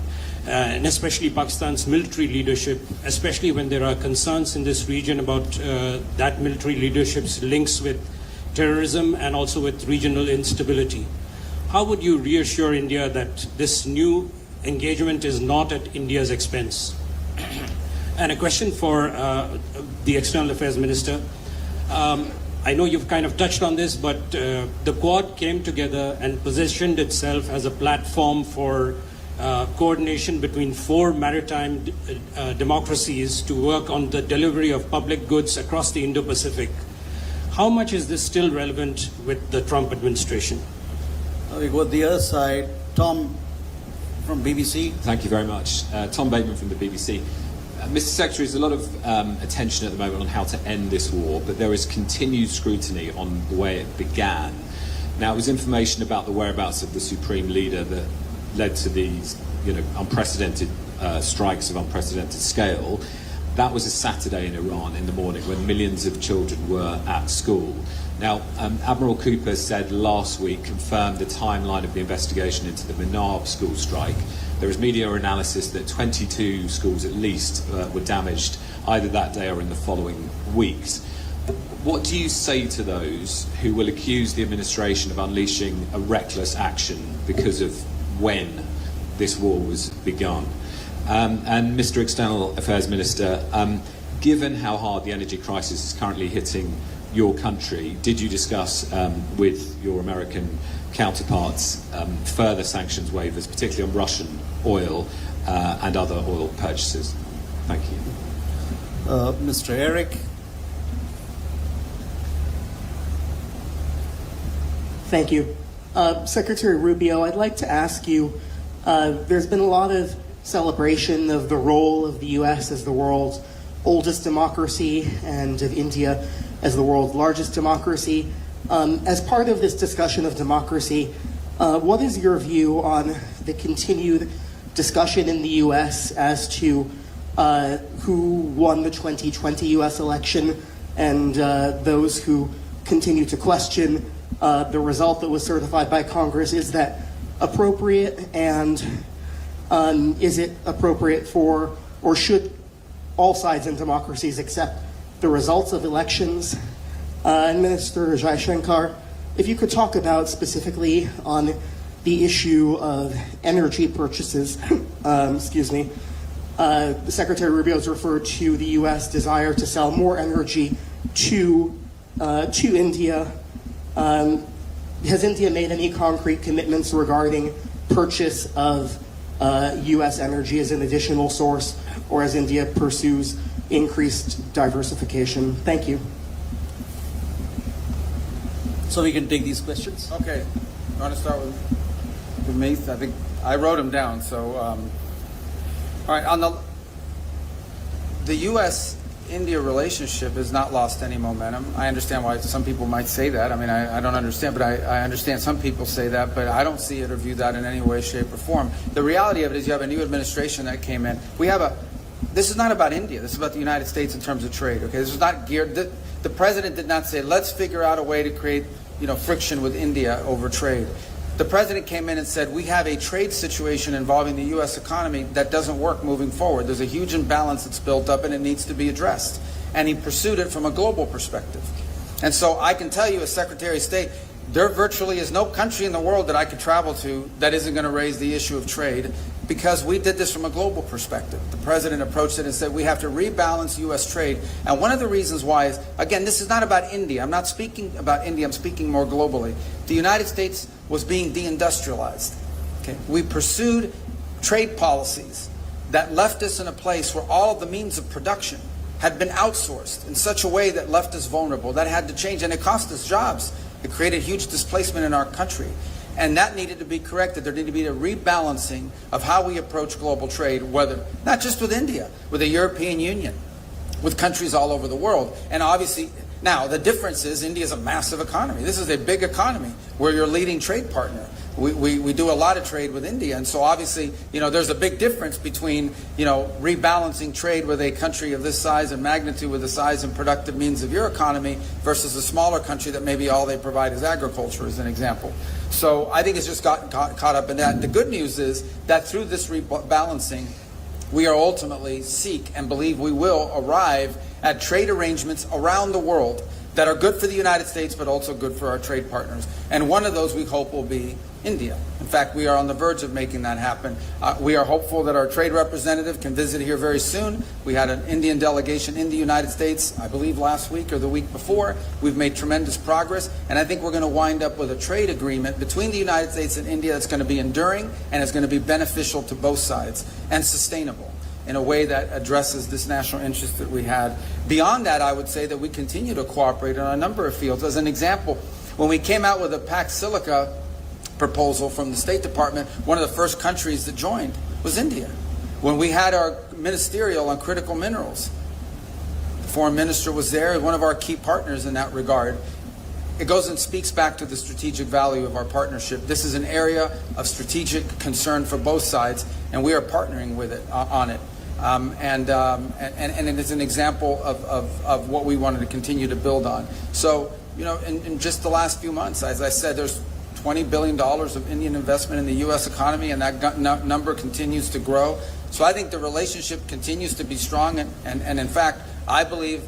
and especially Pakistan's military leadership, especially when there are concerns in this region about that military leadership's links with terrorism and also with regional instability. How would you reassure India that this new engagement is not at India's expense? And a question for the External Affairs Minister. I know you've kind of touched on this, but the Quad came together and positioned itself as a platform for coordination between 4 maritime democracies to work on the delivery of public goods across the Indo-Pacific. How much is this still relevant with the Trump administration? We go to the other side. Tom from BBC. Thank you very much. Tom Bateman from the BBC. Mr. Secretary, there's a lot of attention at the moment on how to end this war, but there is continued scrutiny on the way it began. Now, it was information about the whereabouts of the Supreme Leader that led to these, unprecedented strikes of unprecedented scale. That was a Saturday in Iran in the morning when millions of children were at school. Now, Admiral Cooper said last week, confirmed the timeline of the investigation into the Minab school strike. There is media analysis that 22 schools at least were damaged either that day or in the following weeks. What do you say to those who will accuse the administration of unleashing a reckless action because of when this war was begun? And Mr. External Affairs Minister, given how hard the energy crisis is currently hitting your country, did you discuss with your American counterparts further sanctions waivers, particularly on Russian oil and other oil purchases? Thank you. Mr. Eric. Thank you. Secretary Rubio, I'd like to ask you, there's been a lot of celebration of the role of the U.S. as the world's oldest democracy and of India as the world's largest democracy. As part of this discussion of democracy, what is your view on the continued discussion in the U.S. as to who won the 2020 U.S. election and those who continue to question the result that was certified by Congress? Is that appropriate, and is it appropriate for, or should all sides in democracies accept the results of elections? And Minister Jaishankar, if you could talk about specifically on the issue of energy purchases, the Secretary Rubio has referred to the U.S. desire to sell more energy to India. Has India made any concrete commitments regarding purchase of U.S. energy as an additional source, or as India pursues increased diversification? Thank you. So we can take these questions. Okay. You want to start with me? I think I wrote them down. So, all right. On the U.S.-India relationship has not lost any momentum. I understand why some people might say that. I mean, I don't understand, but I understand some people say that, but I don't see it or view that in any way, shape, or form. The reality of it is you have a new administration that came in. This is not about India. This is about the United States in terms of trade. Okay, this is not geared. The president did not say, let's figure out a way to create, friction with India over trade. The president came in and said, we have a trade situation involving the U.S. economy that doesn't work moving forward. There's a huge imbalance that's built up and it needs to be addressed. And he pursued it from a global perspective. And so I can tell you as Secretary of State, there virtually is no country in the world that I could travel to that isn't going to raise the issue of trade, because we did this from a global perspective. The president approached it and said we have to rebalance U.S. trade. And one of the reasons why is, again, this is not about India. I'm not speaking about India. I'm speaking more globally. The United States was being deindustrialized. Okay? We pursued trade policies that left us in a place where all of the means of production had been outsourced in such a way that left us vulnerable. That had to change, and it cost us jobs. It created huge displacement in our country. And that needed to be corrected. There needed to be a rebalancing of how we approach global trade, whether not just with India, with the European Union, with countries all over the world. And obviously, now the difference is India is a massive economy. This is a big economy. We're your leading trade partner. We do a lot of trade with India, and so obviously, there's a big difference between, rebalancing trade with a country of this size and magnitude, with the size and productive means of your economy, versus a smaller country that maybe all they provide is agriculture, as an example. So I think it's just gotten caught up in that. The good news is that through this rebalancing, we are ultimately seek and believe we will arrive at trade arrangements around the world that are good for the United States, but also good for our trade partners. And one of those we hope will be India. In fact, we are on the verge of making that happen. We are hopeful that our trade representative can visit here very soon. We had an Indian delegation in the United States, I believe last week or the week before. We've made tremendous progress, and I think we're going to wind up with a trade agreement between the United States and India that's going to be enduring and is going to be beneficial to both sides and sustainable in a way that addresses this national interest that we had. Beyond that, I would say that we continue to cooperate on a number of fields. As an example, when we came out with a Pax Silica proposal from the State Department, one of the first countries that joined was India. When we had our ministerial on critical minerals, the foreign minister was there, one of our key partners in that regard. It goes and speaks back to the strategic value of our partnership. This is an area of strategic concern for both sides, and we are partnering with it on it. And it is an example of what we wanted to continue to build on. So, in just the last few months, as I said, there's $20 billion of Indian investment in the U.S. economy, and that number continues to grow. So I think the relationship continues to be strong, and in fact, I believe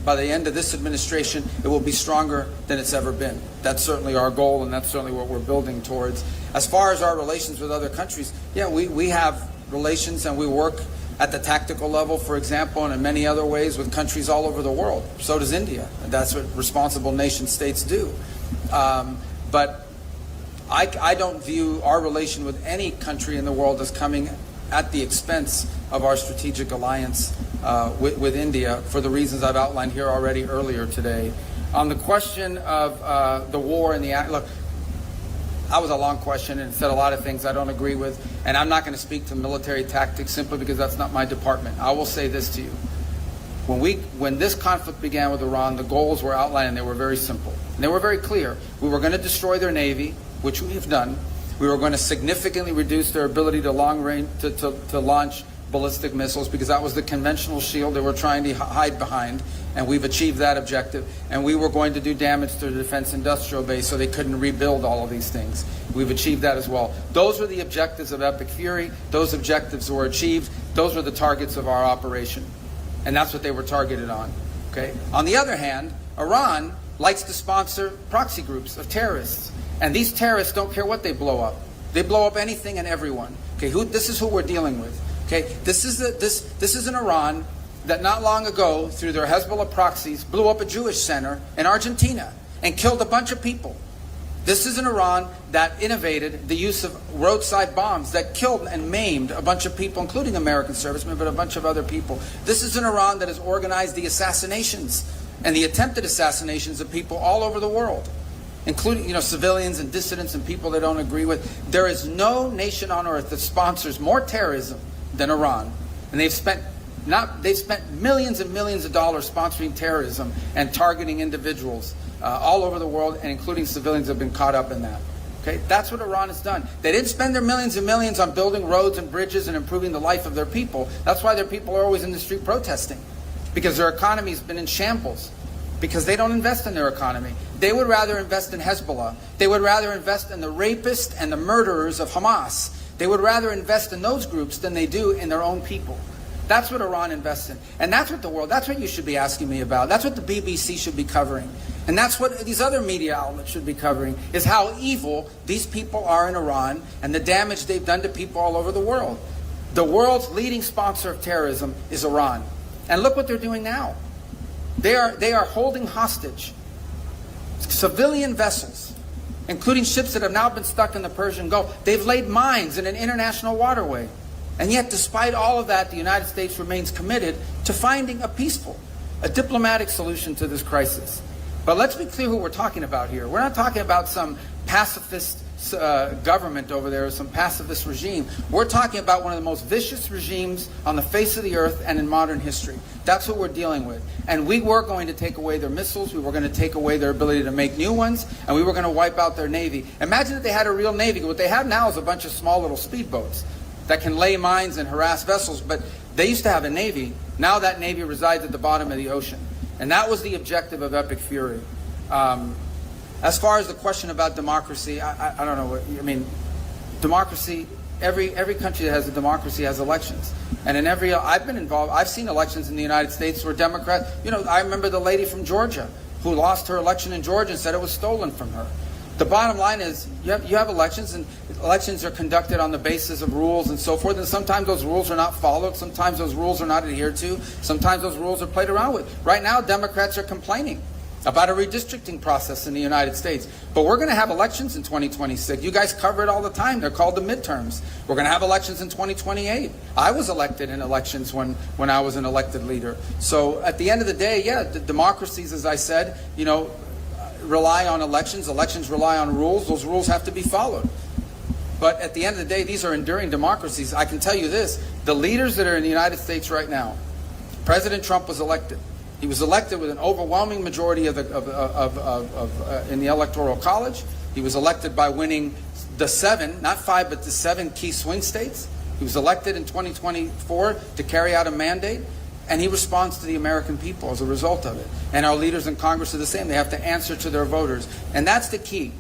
by the end of this administration, it will be stronger than it's ever been. That's certainly our goal, and that's certainly what we're building towards. As far as our relations with other countries, yeah, we have relations, and we work at the tactical level, for example, and in many other ways with countries all over the world. So does India. And that's what responsible nation states do. But I don't view our relation with any country in the world as coming at the expense of our strategic alliance with India, for the reasons I've outlined here already earlier today. On the question of the war and look, that was a long question and said a lot of things I don't agree with, and I'm not going to speak to military tactics simply because that's not my department. I will say this to you. When this conflict began with Iran, the goals were outlined and they were very simple. And they were very clear. We were going to destroy their navy, which we have done. We were going to significantly reduce their ability to long range to launch ballistic missiles, because that was the conventional shield they were trying to hide behind, and we've achieved that objective. And we were going to do damage to the defense industrial base so they couldn't rebuild all of these things. We've achieved that as well. Those were the objectives of Epic Fury. Those objectives were achieved. Those were the targets of our operation, and that's what they were targeted on. Okay. On the other hand, Iran likes to sponsor proxy groups of terrorists, and these terrorists don't care what they blow up. They blow up anything and everyone. Okay. This is who we're dealing with. Okay, this is an Iran that not long ago, through their Hezbollah proxies, blew up a Jewish center in Argentina. and killed a bunch of people. This is an Iran that innovated the use of roadside bombs that killed and maimed a bunch of people, including American servicemen, but a bunch of other people. This is an Iran that has organized the assassinations and the attempted assassinations of people all over the world, including, civilians and dissidents and people they don't agree with. There is no nation on earth that sponsors more terrorism than Iran, and they've spent millions and millions of dollars sponsoring terrorism and targeting individuals all over the world, and including civilians have been caught up in that. Okay, that's what Iran has done. They didn't spend their millions and millions on building roads and bridges and improving the life of their people. That's why their people are always in the street protesting, because their economy has been in shambles, because they don't invest in their economy. They would rather invest in Hezbollah. They would rather invest in the rapists and the murderers of Hamas. They would rather invest in those groups than they do in their own people. That's what Iran invests in. And that's what you should be asking me about. That's what the BBC should be covering. And that's what these other media outlets should be covering, is how evil these people are in Iran and the damage they've done to people all over the world. The world's leading sponsor of terrorism is Iran. And look what they're doing now. They are holding hostage civilian vessels, including ships that have now been stuck in the Persian Gulf. They've laid mines in an international waterway. And yet, despite all of that, the United States remains committed to finding a diplomatic solution to this crisis. But let's be clear who we're talking about here. We're not talking about some pacifist government over there, some pacifist regime. We're talking about one of the most vicious regimes on the face of the earth and in modern history. That's what we're dealing with. And we were going to take away their missiles, we were going to take away their ability to make new ones, and we were going to wipe out their navy. Imagine if they had a real navy. What they have now is a bunch of small little speedboats that can lay mines and harass vessels, but they used to have a navy. Now that navy resides at the bottom of the ocean. And that was the objective of Epic Fury. As far as the question about democracy, I don't know. Democracy, every country that has a democracy has elections. And in I've been involved, I've seen elections in the United States where Democrats, I remember the lady from Georgia who lost her election in Georgia and said it was stolen from her. The bottom line is you have elections, and elections are conducted on the basis of rules and so forth, and sometimes those rules are not followed, sometimes those rules are not adhered to, sometimes those rules are played around with. Right now, Democrats are complaining about a redistricting process in the United States. But we're going to have elections in 2026. You guys cover it all the time. They're called the midterms. We're going to have elections in 2028. I was elected in elections when I was an elected leader. So at the end of the day, the democracies, as I said, rely on elections. Elections rely on rules. Those rules have to be followed. But at the end of the day, these are enduring democracies. I can tell you this, the leaders that are in the United States right now, President Trump was elected. He was elected with an overwhelming majority in the Electoral College. He was elected by winning the 7, not 5, but the 7 key swing states. He was elected in 2024 to carry out a mandate. And he responds to the American people as a result of it. And our leaders in Congress are the same. They have to answer to their voters. And that's the key.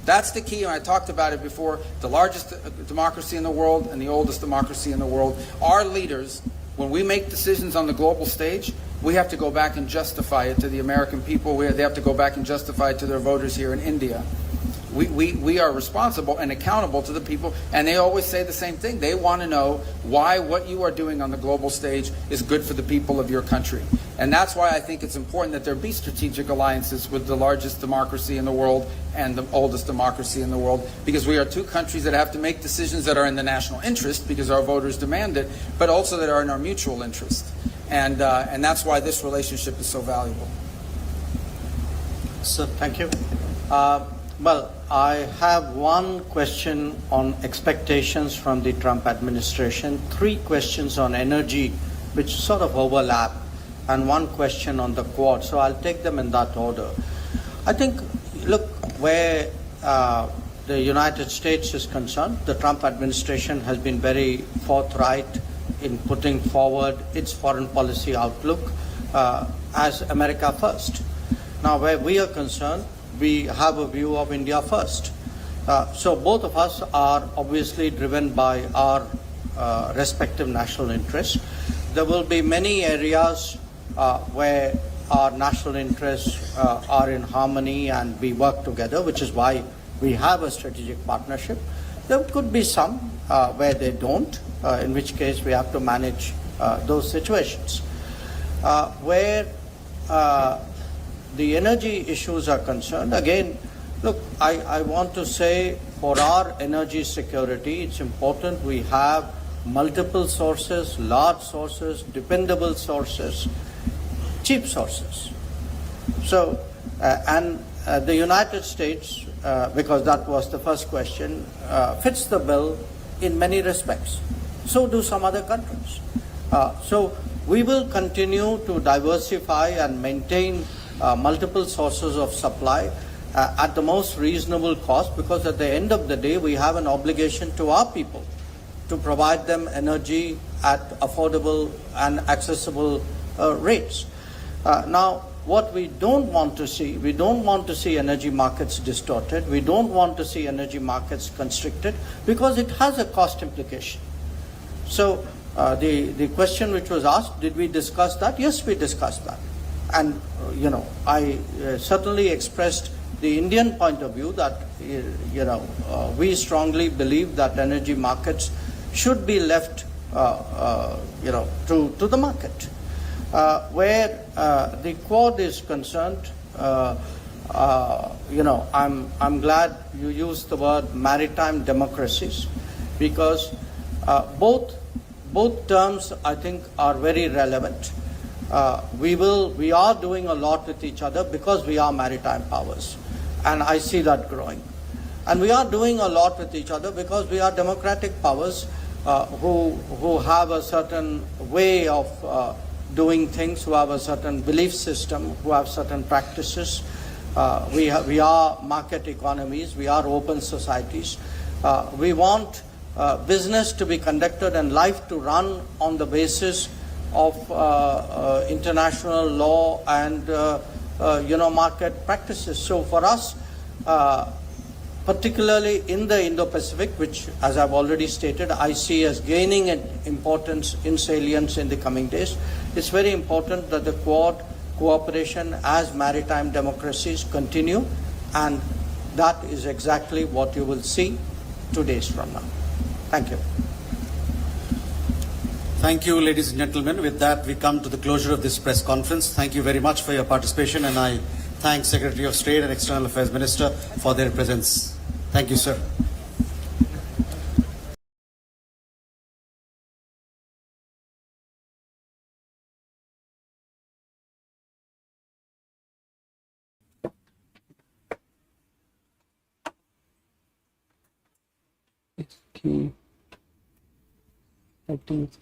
That's the key, and I talked about it before. The largest democracy in the world and the oldest democracy in the world. Our leaders, when we make decisions on the global stage, we have to go back and justify it to the American people. They have to go back and justify it to their voters here in India. We are responsible and accountable to the people, and they always say the same thing. They want to know why what you are doing on the global stage is good for the people of your country. And that's why I think it's important that there be strategic alliances with the largest democracy in the world and the oldest democracy in the world, because we are two countries that have to make decisions that are in the national interest because our voters demand it, but also that are in our mutual interest. And that's why this relationship is so valuable. So, thank you. Well, I have one question on expectations from the Trump administration, 3 questions on energy, which sort of overlap, and 1 question on the Quad. So I'll take them in that order. I think, look, where the United States is concerned, the Trump administration has been very forthright in putting forward its foreign policy outlook as America first. Now, where we are concerned, we have a view of India first. So both of us are obviously driven by our respective national interests. There will be many areas where our national interests are in harmony and we work together, which is why we have a strategic partnership. There could be some where they don't, in which case we have to manage those situations. Where the energy issues are concerned, again, look, I want to say for our energy security, it's important we have multiple sources, large sources, dependable sources, cheap sources. So, the United States, because that was the first question, fits the bill in many respects. So do some other countries. So we will continue to diversify and maintain multiple sources of supply at the most reasonable cost, because at the end of the day, we have an obligation to our people to provide them energy at affordable and accessible rates. Now, what we don't want to see, we don't want to see energy markets distorted. We don't want to see energy markets constricted, because it has a cost implication. So the question which was asked, did we discuss that? Yes, we discussed that. And, I certainly expressed the Indian point of view that, we strongly believe that energy markets should be left, to the market. Where the Quad is concerned, I'm glad you used the word maritime democracies, because both terms, I think, are very relevant. We are doing a lot with each other because we are maritime powers, and I see that growing. And we are doing a lot with each other because we are democratic powers who have a certain way of doing things, who have a certain belief system, who have certain practices. We are market economies, we are open societies. We want business to be conducted and life to run on the basis of international law and market practices. So for us, particularly in the Indo-Pacific, which, as I've already stated, I see as gaining in importance in salience in the coming days, it's very important that the Quad cooperation as maritime democracies continue, and that is exactly what you will see 2 days from now. Thank you. Thank you, ladies and gentlemen. With that, we come to the closure of this press conference. Thank you very much for your participation, and I thank Secretary of State and External Affairs Minister for their presence. Thank you, sir. इसकी settings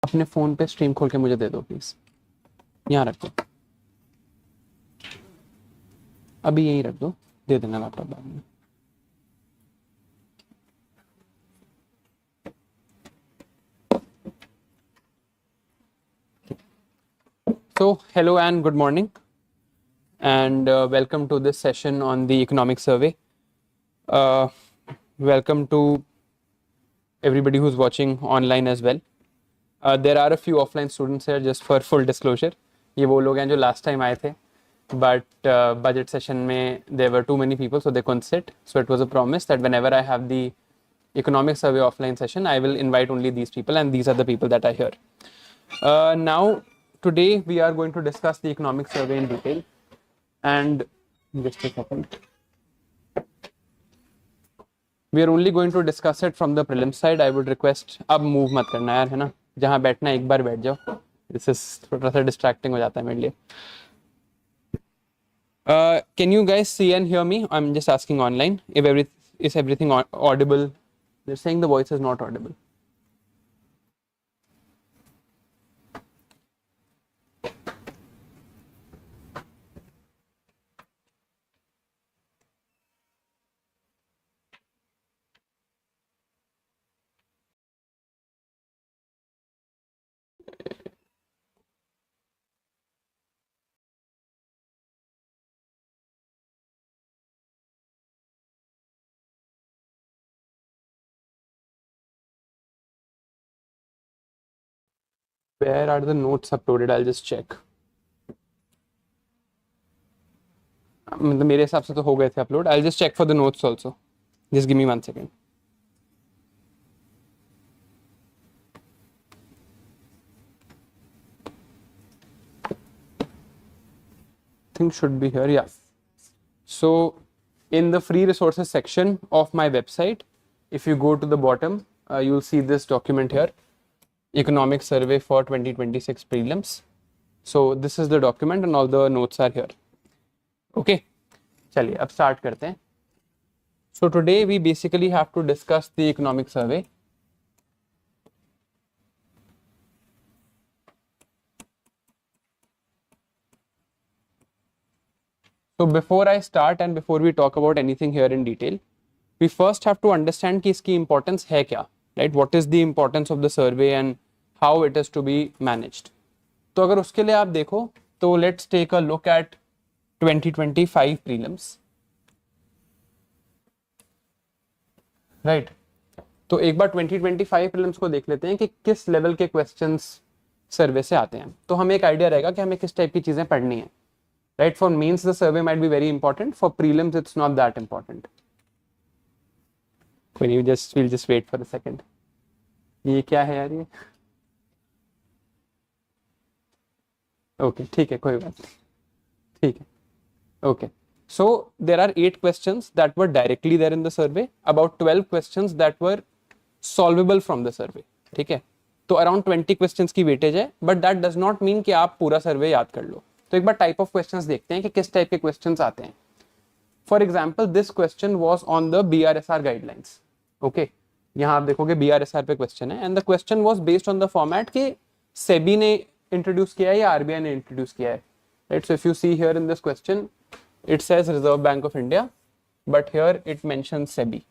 अपने phone पे stream खोल के मुझे दे दो please, यहाँ रख दो, अभी यहीं रख दो, दे देना लैपटॉप बाद में. So, hello and good morning, and welcome to this session on the economic survey. Welcome to everybody who's watching online as well. There are a few offline students here, just for full disclosure. ये वो लोग हैं जो last time आए थे, but budget session में there were too many people, so they couldn't sit. So it was a promise that whenever I have the economic survey offline session, I will invite only these people, and these are the people that I hear. Now, today we are going to discuss the economic survey in detail, and just a second. We are only going to discuss it from the prelim side. I would request, अब move मत करना यार, है ना, जहाँ बैठना एक बार बैठ जाओ. This is थोड़ा सा distracting हो जाता है मेरे लिए. Can you guys see and hear me? I'm just asking online. Is everything audible? They're saying the voice is not audible. Where are the notes uploaded? I'll just check. मतलब मेरे हिसाब से तो हो गए थे upload. I'll just check for the notes also. Just give me 1 second. Think should be here. Yeah. So in the free resources section of my website, if you go to the bottom, you'll see this document here, economic survey for 2026 prelims. So this is the document and all the notes are here. Okay, चलिए अब start करते हैं. So today we basically have to discuss the economic survey. So before I start and before we talk about anything here in detail, we first have to understand कि इसकी importance है क्या, right? What is the importance of the survey and how it is to be managed. तो अगर उसके लिए आप देखो तो let's take a look at 2025 prelims, right? तो एक बार 2025 prelims को देख लेते हैं कि किस लेवल के क्वेश्चंस सर्वे से आते हैं, तो हमें एक आइडिया रहेगा कि हमें किस टाइप की चीजें पढ़नी है. Right, for mains the survey might be very important, for prelims it's not that important. When we'll just wait for a second. ये क्या है यार ये? Okay, ठीक है, कोई बात नहीं, ठीक है. Okay, so there are 8 questions that were directly there in the survey, about 12 questions that were solvable from the survey. ठीक है, तो around 20 questions की weightage है, but that does not mean कि आप पूरा survey याद कर लो. तो एक बार टाइप ऑफ क्वेश्चंस देखते हैं कि किस टाइप के क्वेश्चंस आते हैं. For example this question was on the BRSR guidelines. Okay, यहां आप देखोगे बीआरएसआर पे क्वेश्चन है and the question was based on the format कि सेबी ने इंट्रोड्यूस किया है या आरबीआई ने इंट्रोड्यूस किया है. Right, so if you see here in this question it says reserve bank of India, but here it mentions SEBI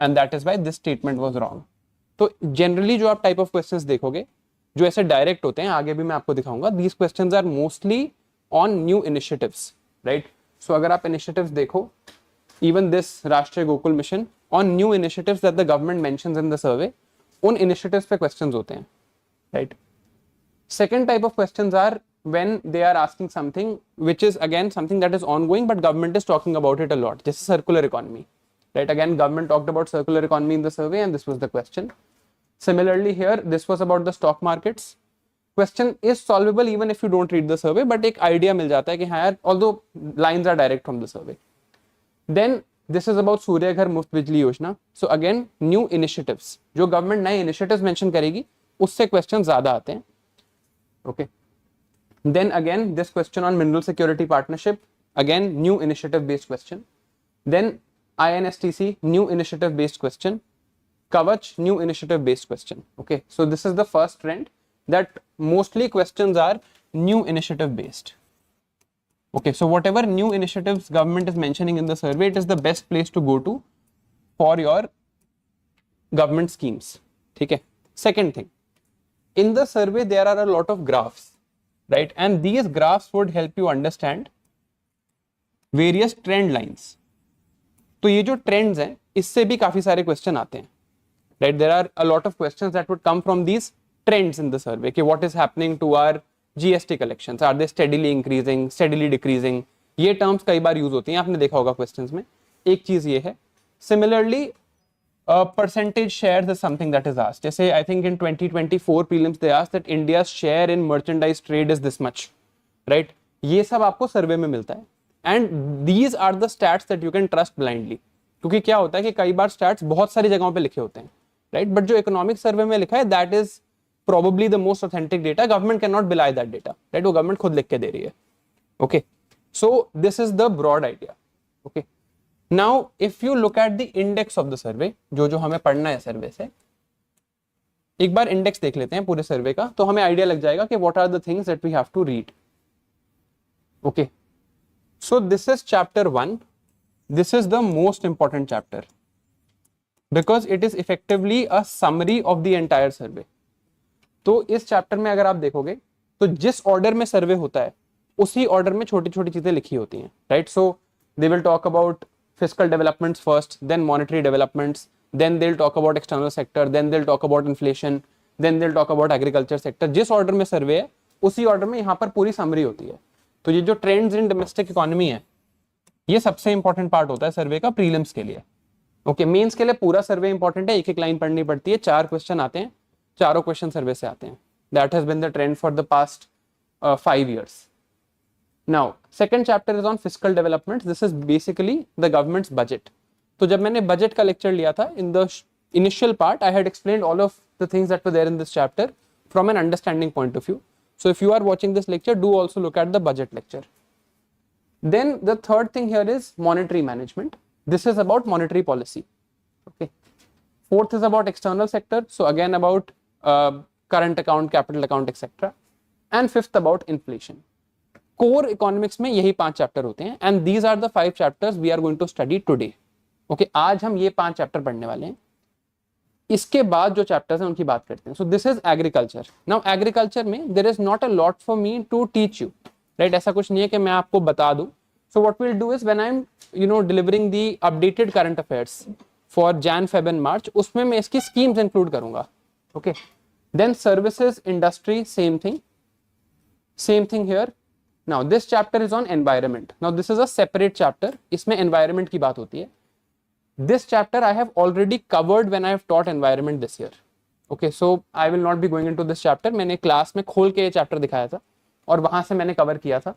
and that is why this statement was wrong. तो generally जो आप type of questions देखोगे जो ऐसे direct होते हैं, आगे भी मैं आपको दिखाऊंगा, these questions are mostly on new initiatives. Right, so अगर आप इनिशिएटिव्स देखो, even this Rashtriya Gokul Mission on new initiatives that the government mentions in the survey, उन इनिशिएटिव्स पे क्वेश्चंस होते हैं. Right, second type of questions are when they are asking something which is again something that is ongoing but government is talking about it a lot, this is circular economy. Right, again government talked about circular economy in the survey and this was the question. Similarly here this was about the stock markets. Question is solvable even if you don't read the survey, but एक idea मिल जाता है कि हाँ यार, although lines are direct from the survey. Then this is about सूर्य घर मुफ्त बिजली योजना. So again new initiatives, जो government नए initiatives mention करेगी उससे questions ज़्यादा आते हैं. Okay. Then again this question on mineral security partnership, again new initiative based question. Then INSTC new initiative based question. Kavach new initiative based question. Okay, so this is the first trend, that mostly questions are new initiative based. Okay, so whatever new initiatives government is mentioning in the survey, it is the best place to go to for your government schemes. Okay. Second thing, in the survey there are a lot of graphs, right, and these graphs would help you understand various trend lines. तो ये जो trends हैं इससे भी काफी सारे question आते हैं. Right, there are a lot of questions that would come from these trends in the survey. Okay, what is happening to our GST collections? Are they steadily increasing, steadily decreasing? ये terms कई बार use होती हैं, आपने देखा होगा questions में. एक चीज ये है. Similarly, percentage shares is something that is asked. जैसे I think in 2024 prelims they asked that India's share in merchandise trade is this much. Right? ये सब आपको survey में मिलता है. And these are the stats that you can trust blindly. क्योंकि क्या होता है कि कई बार stats बहुत सारी जगहों पे लिखे होते हैं. Right? But जो economic survey में लिखा है, that is probably the most authentic data. Government cannot belie that data. Right? वो government खुद लिख के दे रही है. Okay. So this is the broad idea. Okay. Now if you look at the index of the survey, जो हमें पढ़ना है सर्वे से, एक बार इंडेक्स देख लेते हैं पूरे सर्वे का, तो हमें आइडिया लग जाएगा कि what are the things that we have to read. Okay. So this is chapter 1. This is the most important chapter because it is effectively a summary of the entire survey. तो इस chapter में अगर आप देखोगे तो जिस order में सर्वे होता है उसी ऑर्डर में छोटी छोटी चीजें लिखी होती हैं. Right, so they will talk about fiscal developments first, then monetary developments, then they'll talk about external sector, then they'll talk about inflation, then they will talk about agriculture sector. जिस order में survey है उसी order में यहाँ पर पूरी summary होती है. तो ये जो ट्रेंड्स इन डोमेस्टिक इकोनॉमी है ये सबसे इंपॉर्टेंट पार्ट होता है सर्वे का प्रीलिम्स के लिए. ओके, मेंस के लिए पूरा सर्वे इंपॉर्टेंट है, एक एक लाइन पढ़नी पड़ती है, 4 क्वेश्चन आते हैं, चारों क्वेश्चन सर्वे से आते हैं. That has been the trend for the past 5 years. Now, second chapter is on fiscal development. This is basically the government's budget. तो जब मैंने बजट का लेक्चर लिया था, in the initial part, I had explained all of the things that were there in this chapter from an understanding point of view. So if you are watching this lecture, do also look at the budget lecture. Then the third thing here is monetary management. This is about monetary policy. Okay. Fourth is about external sector. So again about current account, capital account, etc. And fifth about inflation. Core economics में यही 5 chapter होते हैं and these are the 5 chapters we are going to study today. Okay, आज हम ये 5 chapter पढ़ने वाले हैं. इसके बाद जो चैप्टर्स हैं उनकी बात करते हैं. So this is agriculture. Now agriculture में there is not a lot for me to teach you. Right? ऐसा कुछ नहीं है कि मैं आपको बता दूं. So what we'll do is when I'm delivering the updated current affairs for Jan, Feb and March, उसमें मैं इसकी schemes include करूंगा. Okay. Then services, industry, same thing. Same thing here. Now this chapter is on environment. Now this is a separate chapter. इसमें environment की बात होती है. This chapter I have already covered when I have taught environment this year. Okay, so I will not be going into this chapter. मैंने class में खोल के ये चैप्टर दिखाया था और वहां से मैंने कवर किया था.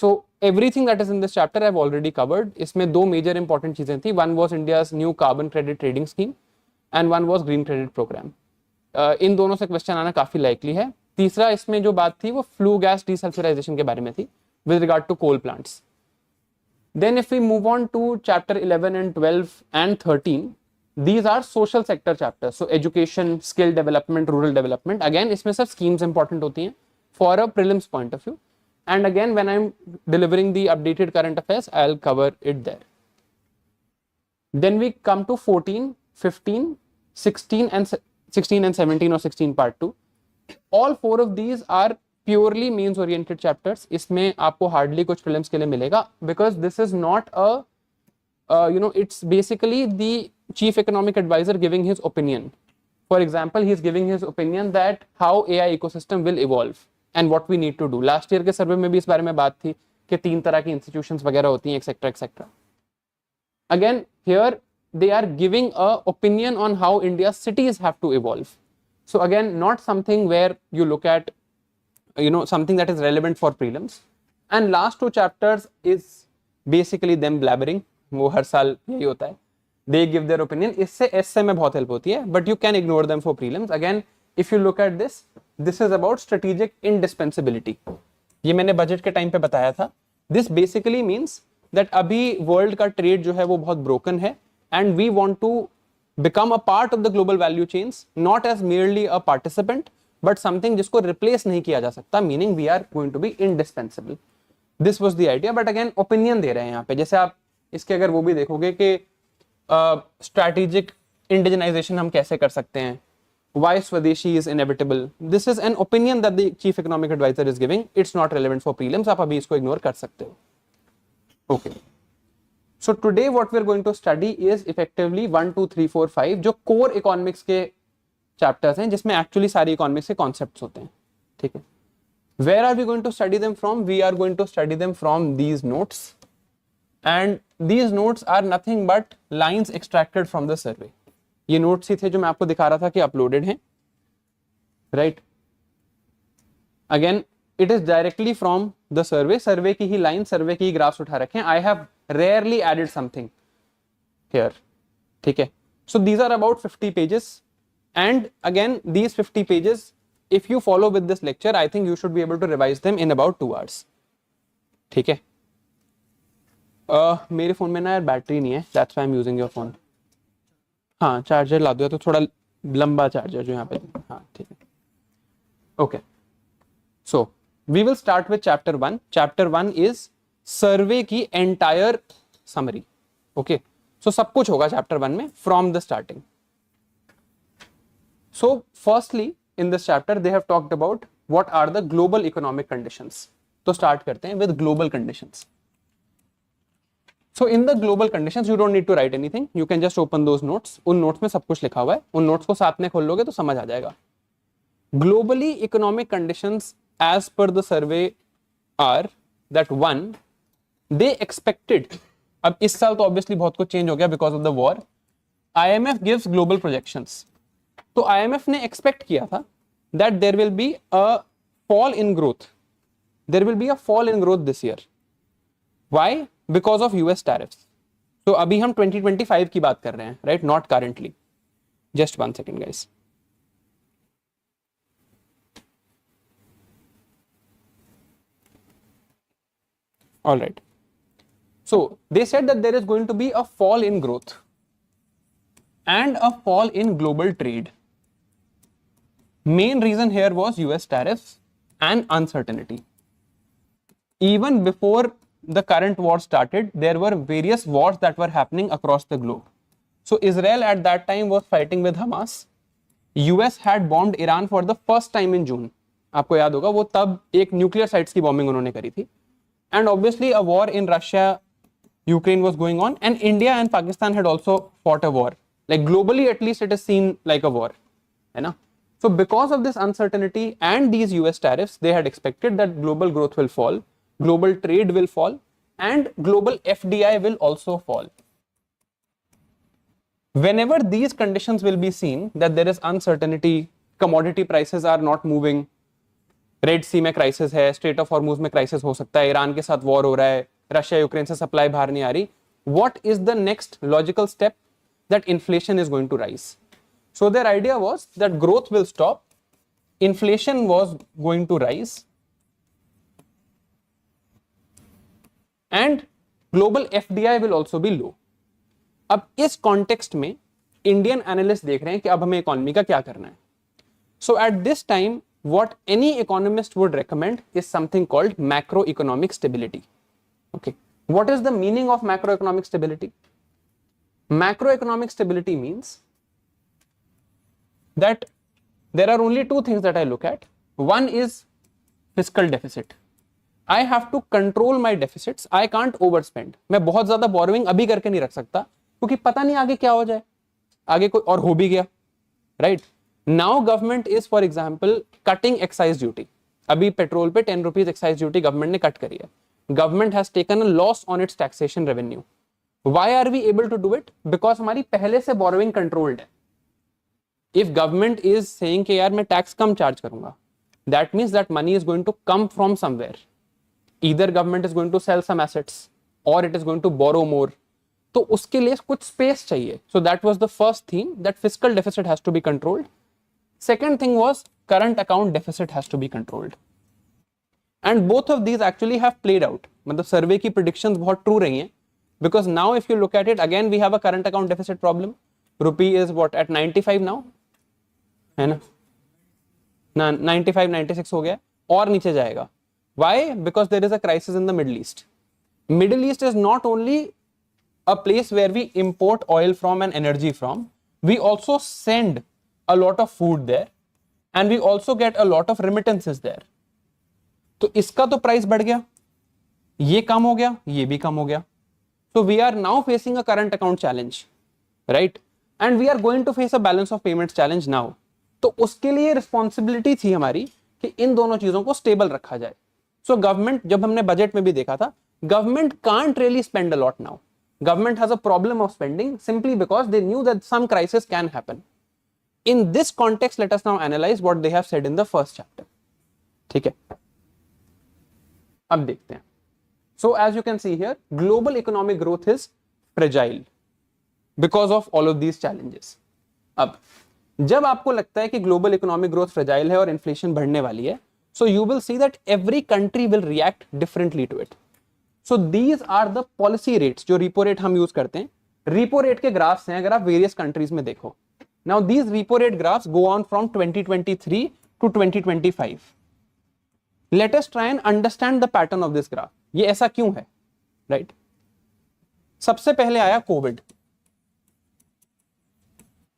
So everything that is in this chapter I have already covered. इसमें 2 major important चीजें थी. One was India's new carbon credit trading scheme and one was green credit program. इन दोनों से क्वेश्चन आना काफी लाइकली है. तीसरा इसमें जो बात थी वो फ्लू गैस डीसल्फ्यूराइजेशन के बारे में थी with regard to coal plants. Then if we move on to chapter 11 and 12 and 13, these are social sector chapters. So education, skill development, rural development. Again इसमें सब schemes important होती हैं for a prelims point of view. And again when I'm delivering the updated current affairs, I'll cover it there. Then we come to 14, 15, 16 and 17 or 16 part 2. All 4 of these are purely means oriented chapters. इसमें आपको hardly कुछ prelims के लिए मिलेगा because this is not a it's basically the chief economic advisor giving his opinion. For example, he is giving his opinion that how AI ecosystem will evolve and what we need to do. Last year के सर्वे में भी इस बारे में बात थी कि 3 तरह की institutions वगैरह होती हैं etc. Again here they are giving a opinion on how India's cities have to evolve. So again, not something where you look at, something that is relevant for prelims. And last 2 chapters is basically them blabbering. वो हर साल यही होता है. They give their opinion. इससे essay में बहुत help होती है, but you can ignore them for prelims. Again, if you look at this is about strategic indispensability. ये मैंने budget के time पे बताया था. This basically means that अभी world का trade जो है वो बहुत broken है, and we want to become a part of the global value chains, not as merely a participant, but something जिसको replace नहीं किया जा सकता, meaning we are going to be indispensable. This was the idea, but again opinion दे रहे हैं यहाँ पे. जैसे आप इसके अगर वो भी देखोगे कि strategic indigenization हम कैसे कर सकते हैं, why Swadeshi is inevitable. This is an opinion that the chief economic advisor is giving. It's not relevant for prelims. आप अभी इसको ignore कर सकते हो. Okay. So today what we are going to study is effectively 1, 2, 3, 4, 5 जो core economics के chapters हैं जिसमें actually सारी economics के concepts होते हैं. ठीक है. Where are we going to study them from? We are going to study them from these notes, and these notes are nothing but lines extracted from the survey. ये notes ही थे जो मैं आपको दिखा रहा था कि uploaded हैं. Right. Again it is directly from the survey. Survey की ही line, survey की ही graphs उठा रखे हैं. I have rarely added something here. ठीक है. So these are about 50 pages, and again these 50 pages, if you follow with this lecture, I think you should be able to revise them in about 2 hours. ठीक है. मेरे phone में ना यार battery नहीं है, that's why I'm using your phone. हाँ, charger ला दो तो थोड़ा लंबा चार्जर जो यहाँ पे. हाँ ठीक है. Okay. So we will start with chapter 1. Chapter 1 is सर्वे की एंटायर समरी. ओके, सो सब कुछ होगा चैप्टर 1 में from the starting. So firstly in this chapter they have talked about what are the global economic conditions. तो start करते हैं with global conditions. So in the global conditions you don't need to write anything, you can just open those notes. उन notes में सब कुछ लिखा हुआ है, उन नोट्स को साथ में खोल लोगे तो समझ आ जाएगा. Globally, economic conditions as per the survey are that one, they expected, अब इस साल तो ऑब्वियसली बहुत कुछ चेंज हो गया because of the war. IMF gives global projections. तो IMF ने एक्सपेक्ट किया था that there will be a fall in growth. There will be a fall in growth this year. Why? Because of US tariffs. तो अभी हम 2025 की बात कर रहे हैं, right? Not currently. Just 1 second, guys. All right. So they said that there is going to be a fall in growth and a fall in global trade. Main reason here was US tariffs and uncertainty. Even before the current war started, there were various wars that were happening across the globe. So Israel at that time was fighting with Hamas. US had bombed Iran for the first time in June. आपको याद होगा वो तब एक nuclear sites की bombing उन्होंने करी थी. And obviously a war in Russia, Ukraine was going on, and India and Pakistan had also fought a war. Like globally at least it is seen like a war. है ना? So because of this uncertainty and these US tariffs, they had expected that global growth will fall, global trade will fall, and global FDI will also fall. Whenever these conditions will be seen, that there is uncertainty, commodity prices are not moving, Red Sea में crisis है, Strait of Hormuz में crisis हो सकता है, Iran के साथ war हो रहा है, रशिया यूक्रेन से सप्लाई बाहर नहीं आ रही, what is the next logical step? That inflation is going to rise. So their idea was that growth will stop, inflation was going to rise and global FDI will also be low. अब इस context में Indian analyst देख रहे हैं कि अब हमें economy का क्या करना है. So at this time what any economist would recommend is something called macroeconomic stability. Okay, what is the meaning of macroeconomic stability? Macroeconomic stability means that there are only two things that I look at. One is fiscal deficit. I have to control my deficits. I can't overspend. मैं बहुत ज्यादा borrowing अभी करके नहीं रख सकता क्योंकि पता नहीं आगे क्या हो जाए, आगे कोई और हो भी गया, right? Now government is, for example, cutting excise duty. अभी पेट्रोल पे 10 rupees excise duty गवर्नमेंट ने कट करी है. Government has taken a loss on its taxation revenue. Why are we able to do it? Because हमारी पहले से borrowing controlled है. If government is saying कि यार मैं टैक्स कम चार्ज करूंगा, that means that money is going to come from somewhere. Either government is going to sell some assets or it is going to borrow more. तो उसके लिए कुछ space चाहिए. So that was the first thing, that fiscal deficit has to be controlled. Second thing was current account deficit has to be controlled. And both of these actually have played out. मतलब सर्वे की predictions बहुत true रही हैं. Because now if you look at it, again we have a current account deficit problem. Rupee is what, at 95 now? है ना? 95, 96 हो गया और नीचे जाएगा. Why? Because there is a crisis in the Middle East. Middle East is not only a place where we import oil from and energy from, we also send a lot of food there and we also get a lot of remittances there. तो इसका तो price बढ़ गया, ये कम हो गया, ये भी कम हो गया. So we are now facing a current account challenge, right? And we are going to face a balance of payments challenge now. तो उसके लिए रिस्पॉन्सिबिलिटी थी हमारी कि इन दोनों चीजों को स्टेबल रखा जाए. सो गवर्नमेंट, जब हमने बजट में भी देखा था, government can't really spend a lot now. Government has a problem of spending simply because they knew that some crisis can happen. In this context, let us now analyze what they have said in the first chapter. ठीक है, अब देखते हैं. So as you can see here, global economic growth is fragile because of all of these challenges. अब जब आपको लगता है कि global economic growth fragile है और inflation बढ़ने वाली है, so you will see that every country will react differently to it. So these are the policy rates जो repo rate हम यूज करते हैं. repo rate के ग्राफ्स हैं अगर आप various countries में देखो. Now these repo rate graphs go on from 2023 to 2025. Let us try and understand the pattern of this graph. ये ऐसा क्यों है, right? सबसे पहले आया कोविड.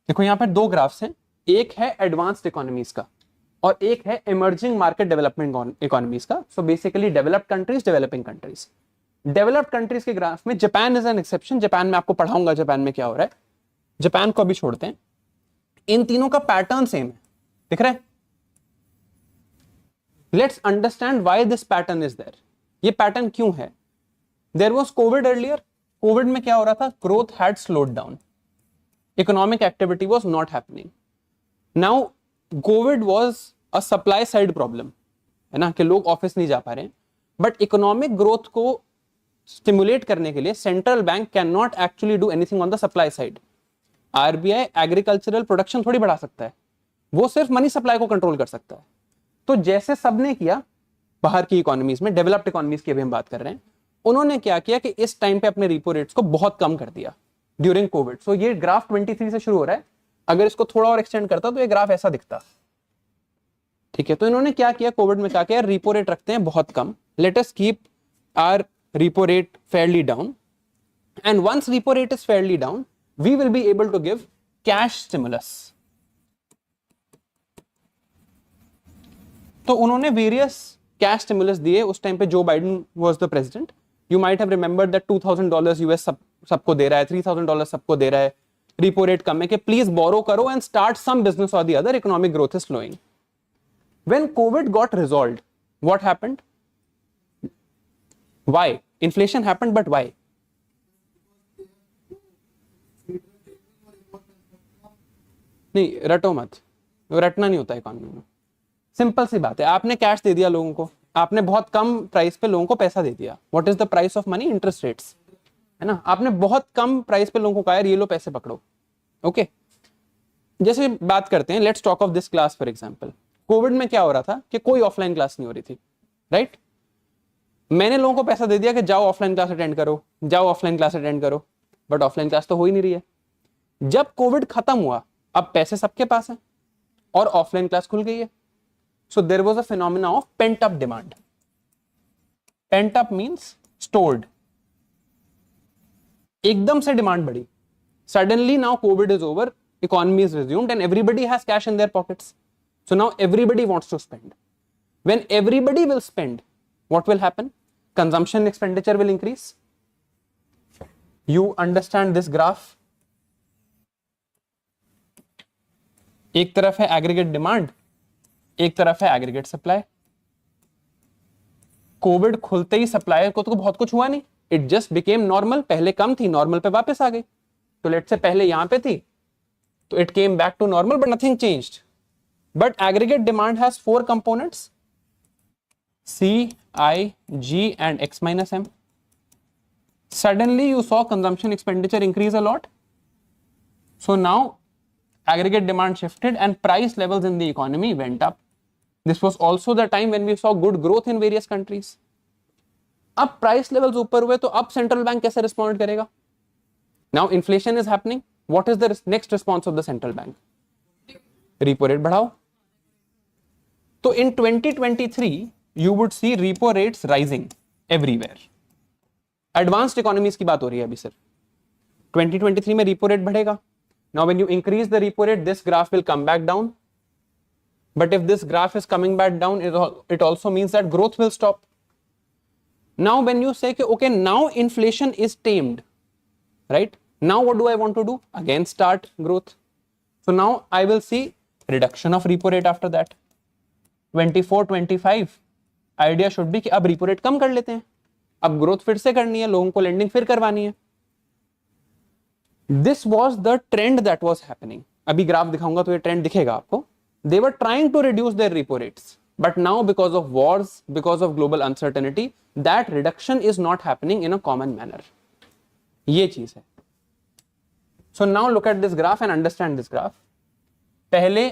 देखो यहां पर दो ग्राफ्स हैं, एक है एडवांस्ड इकोनॉमीज का और एक है इमर्जिंग मार्केट डेवलपमेंट इकोनॉमीज का. So basically developed countries, developing countries. Developed countries के ग्राफ में Japan is an exception. Japan में आपको पढ़ाऊंगा जापान में क्या हो रहा है. जापान को अभी छोड़ते हैं. इन तीनों का पैटर्न सेम है, दिख रहा है. Let's understand why this pattern is there. ये पैटर्न क्यों है? There was COVID earlier. COVID में क्या हो रहा था? Growth had slowed down. Economic activity was not happening. Now COVID was a supply side problem, है ना, कि लोग ऑफिस नहीं जा पा रहे हैं. बट इकोनॉमिक ग्रोथ को स्टिमुलेट करने के लिए central bank can not actually do anything on the supply side. RBI agricultural production थोड़ी बढ़ा सकता है, वो सिर्फ मनी सप्लाई को कंट्रोल कर सकता है. तो जैसे सबने किया बाहर की इकोनॉमीज में, डेवलप्ड इकोनॉमीज की अभी हम बात कर रहे हैं, उन्होंने क्या किया कि इस टाइम पे अपने रिपो रेट्स को बहुत कम कर दिया ड्यूरिंग कोविड. सो ये ग्राफ 23 से शुरू हो रहा है. अगर इसको थोड़ा और एक्सटेंड करता तो ये ग्राफ ऐसा दिखता. ठीक है, तो इन्होंने क्या किया कोविड में, क्या किया, रिपो रेट रखते हैं बहुत कम. Let us keep our repo rate fairly down, and once repo rate is fairly down, we will be able to give cash stimulus. तो उन्होंने वेरियस कैश स्टिमुलस दिए उस टाइम पे. Joe Biden was the president, you might have remembered that $2,000 US सबको दे रहा है, $3,000 सबको दे रहा है. रिपो रेट कम है कि प्लीज बोरो करो एंड स्टार्ट सम बिजनेस और the other, economic growth is slowing. When Covid got resolved, what happened? Why? Inflation happened, but why? नहीं, रटो मत, रटना नहीं होता इकोनॉमी में. सिंपल सी बात है, आपने कैश दे दिया लोगों को, आपने बहुत कम प्राइस पे लोगों को पैसा दे दिया. What is the price of money? Interest rates, है ना. आपने बहुत कम प्राइस पे लोगों को कहा यार ये लो पैसे पकड़ो. ओके, जैसे बात करते हैं, let's talk of this class for example. Covid में क्या हो रहा था कि कोई ऑफलाइन क्लास नहीं हो रही थी, राइट? मैंने लोगों को पैसा दे दिया कि जाओ ऑफलाइन क्लास अटेंड करो, जाओ ऑफलाइन क्लास अटेंड करो, बट ऑफलाइन क्लास तो हो ही नहीं रही है. जब कोविड खत्म हुआ, अब पैसे सबके पास हैं और ऑफलाइन क्लास खुल गई है. So there was a phenomena of pent up demand. Pent up means stored. एकदम से डिमांड बढ़ी. Suddenly now Covid is over, economy is resumed and everybody has cash in their pockets. So now everybody wants to spend. When everybody will spend, what will happen? Consumption expenditure will increase. You understand this graph? एक तरफ है aggregate demand, एक तरफ है aggregate supply. Covid खुलते ही supplier को तो बहुत कुछ हुआ नहीं. It just became normal. पहले कम थी, नॉर्मल पे वापस आ गई. तो लेट से पहले यहां पे थी, तो it came back to normal, but nothing changed. But aggregate demand has 4 components: C, I, G and X minus M. Suddenly you saw consumption expenditure increase a lot. So now aggregate demand shifted and price levels in the economy went up. This was also the time when we saw good growth in various countries. अब price levels ऊपर हुए तो अब central bank कैसे respond करेगा? Now inflation is happening. What is the next response of the central bank? Repo rate बढ़ाओ. तो in 2023 you would see repo rates rising everywhere. Advanced economies की बात हो रही है अभी सिर्फ. 2023 में repo rate बढ़ेगा. Now when you increase the repo rate, this graph will come back down. But if this graph is coming back down, it also means that growth will stop. Now when you say, okay, now inflation is tamed, right? Now what do I want to do? Again start growth. So now I will see reduction of repo rate after that. 24-25 idea should be कि अब repo rate कम कर लेते हैं, अब growth फिर से करनी है, लोगों को लेंडिंग फिर करवानी है. This was the trend that was happening. अभी ग्राफ दिखाऊंगा तो ये ट्रेंड दिखेगा आपको. They were trying to reduce their repo rates, but now because of wars, because of global uncertainty, that reduction is not happening in a common manner. ये चीज है. So now look at this graph and understand this graph. पहले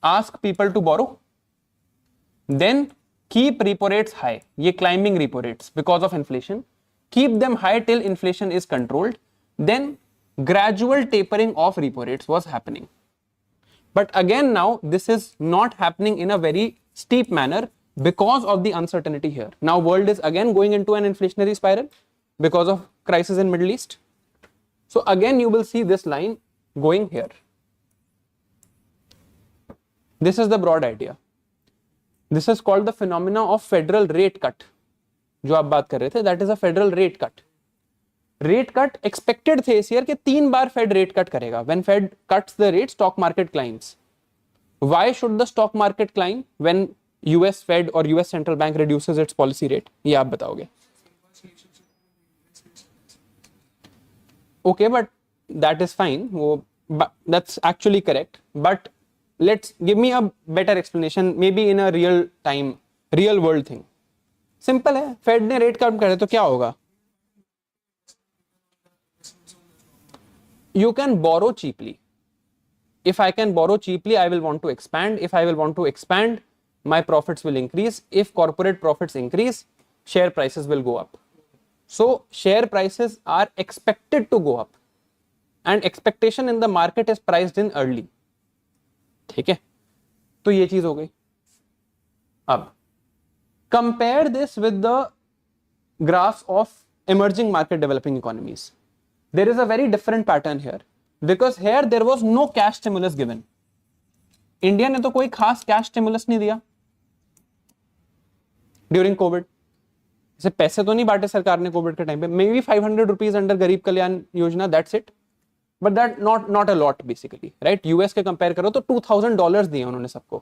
ask people to borrow, then keep repo rates high. ये climbing repo rates because of inflation. Keep them high till inflation is controlled. Then gradual tapering of repo rates was happening. But again now this is not happening in a very steep manner because of the uncertainty here. Now world is again going into an inflationary spiral because of crisis in Middle East. So again you will see this line going here. This is the broad idea. This is called the phenomena of federal rate cut. जो आप बात कर रहे थे, that is a federal rate cut. Rate cut expected थे इस year कि 3 बार Fed rate cut करेगा. When Fed cuts the rate, stock market climbs. Why should the stock market climb when US Fed और US Central Bank reduces its policy rate? ये आप बताओगे. Okay, but that is fine. But that's actually correct. But let's give me a better explanation, maybe in a real world thing. Simple है. Fed ने rate कम करे तो क्या होगा? You can borrow cheaply. If I can borrow cheaply, I will want to expand. If I will want to expand, my profits will increase. If corporate profits increase, share prices will go up. So share prices are expected to go up. And expectation in the market is priced in early. ठीक है? तो ये चीज हो गई. अब compare this with the graphs of emerging market developing economies. There is a very different pattern here because here there was no cash stimulus given. India ने तो कोई खास cash stimulus नहीं दिया during COVID. ऐसे पैसे तो नहीं बांटे सरकार ने कोविड के टाइम पे. Maybe 500 rupees under गरीब Kalyan Yojana, that's it. But that not a lot basically, right? US के कंपेयर करो तो $2,000 दिए उन्होंने सबको.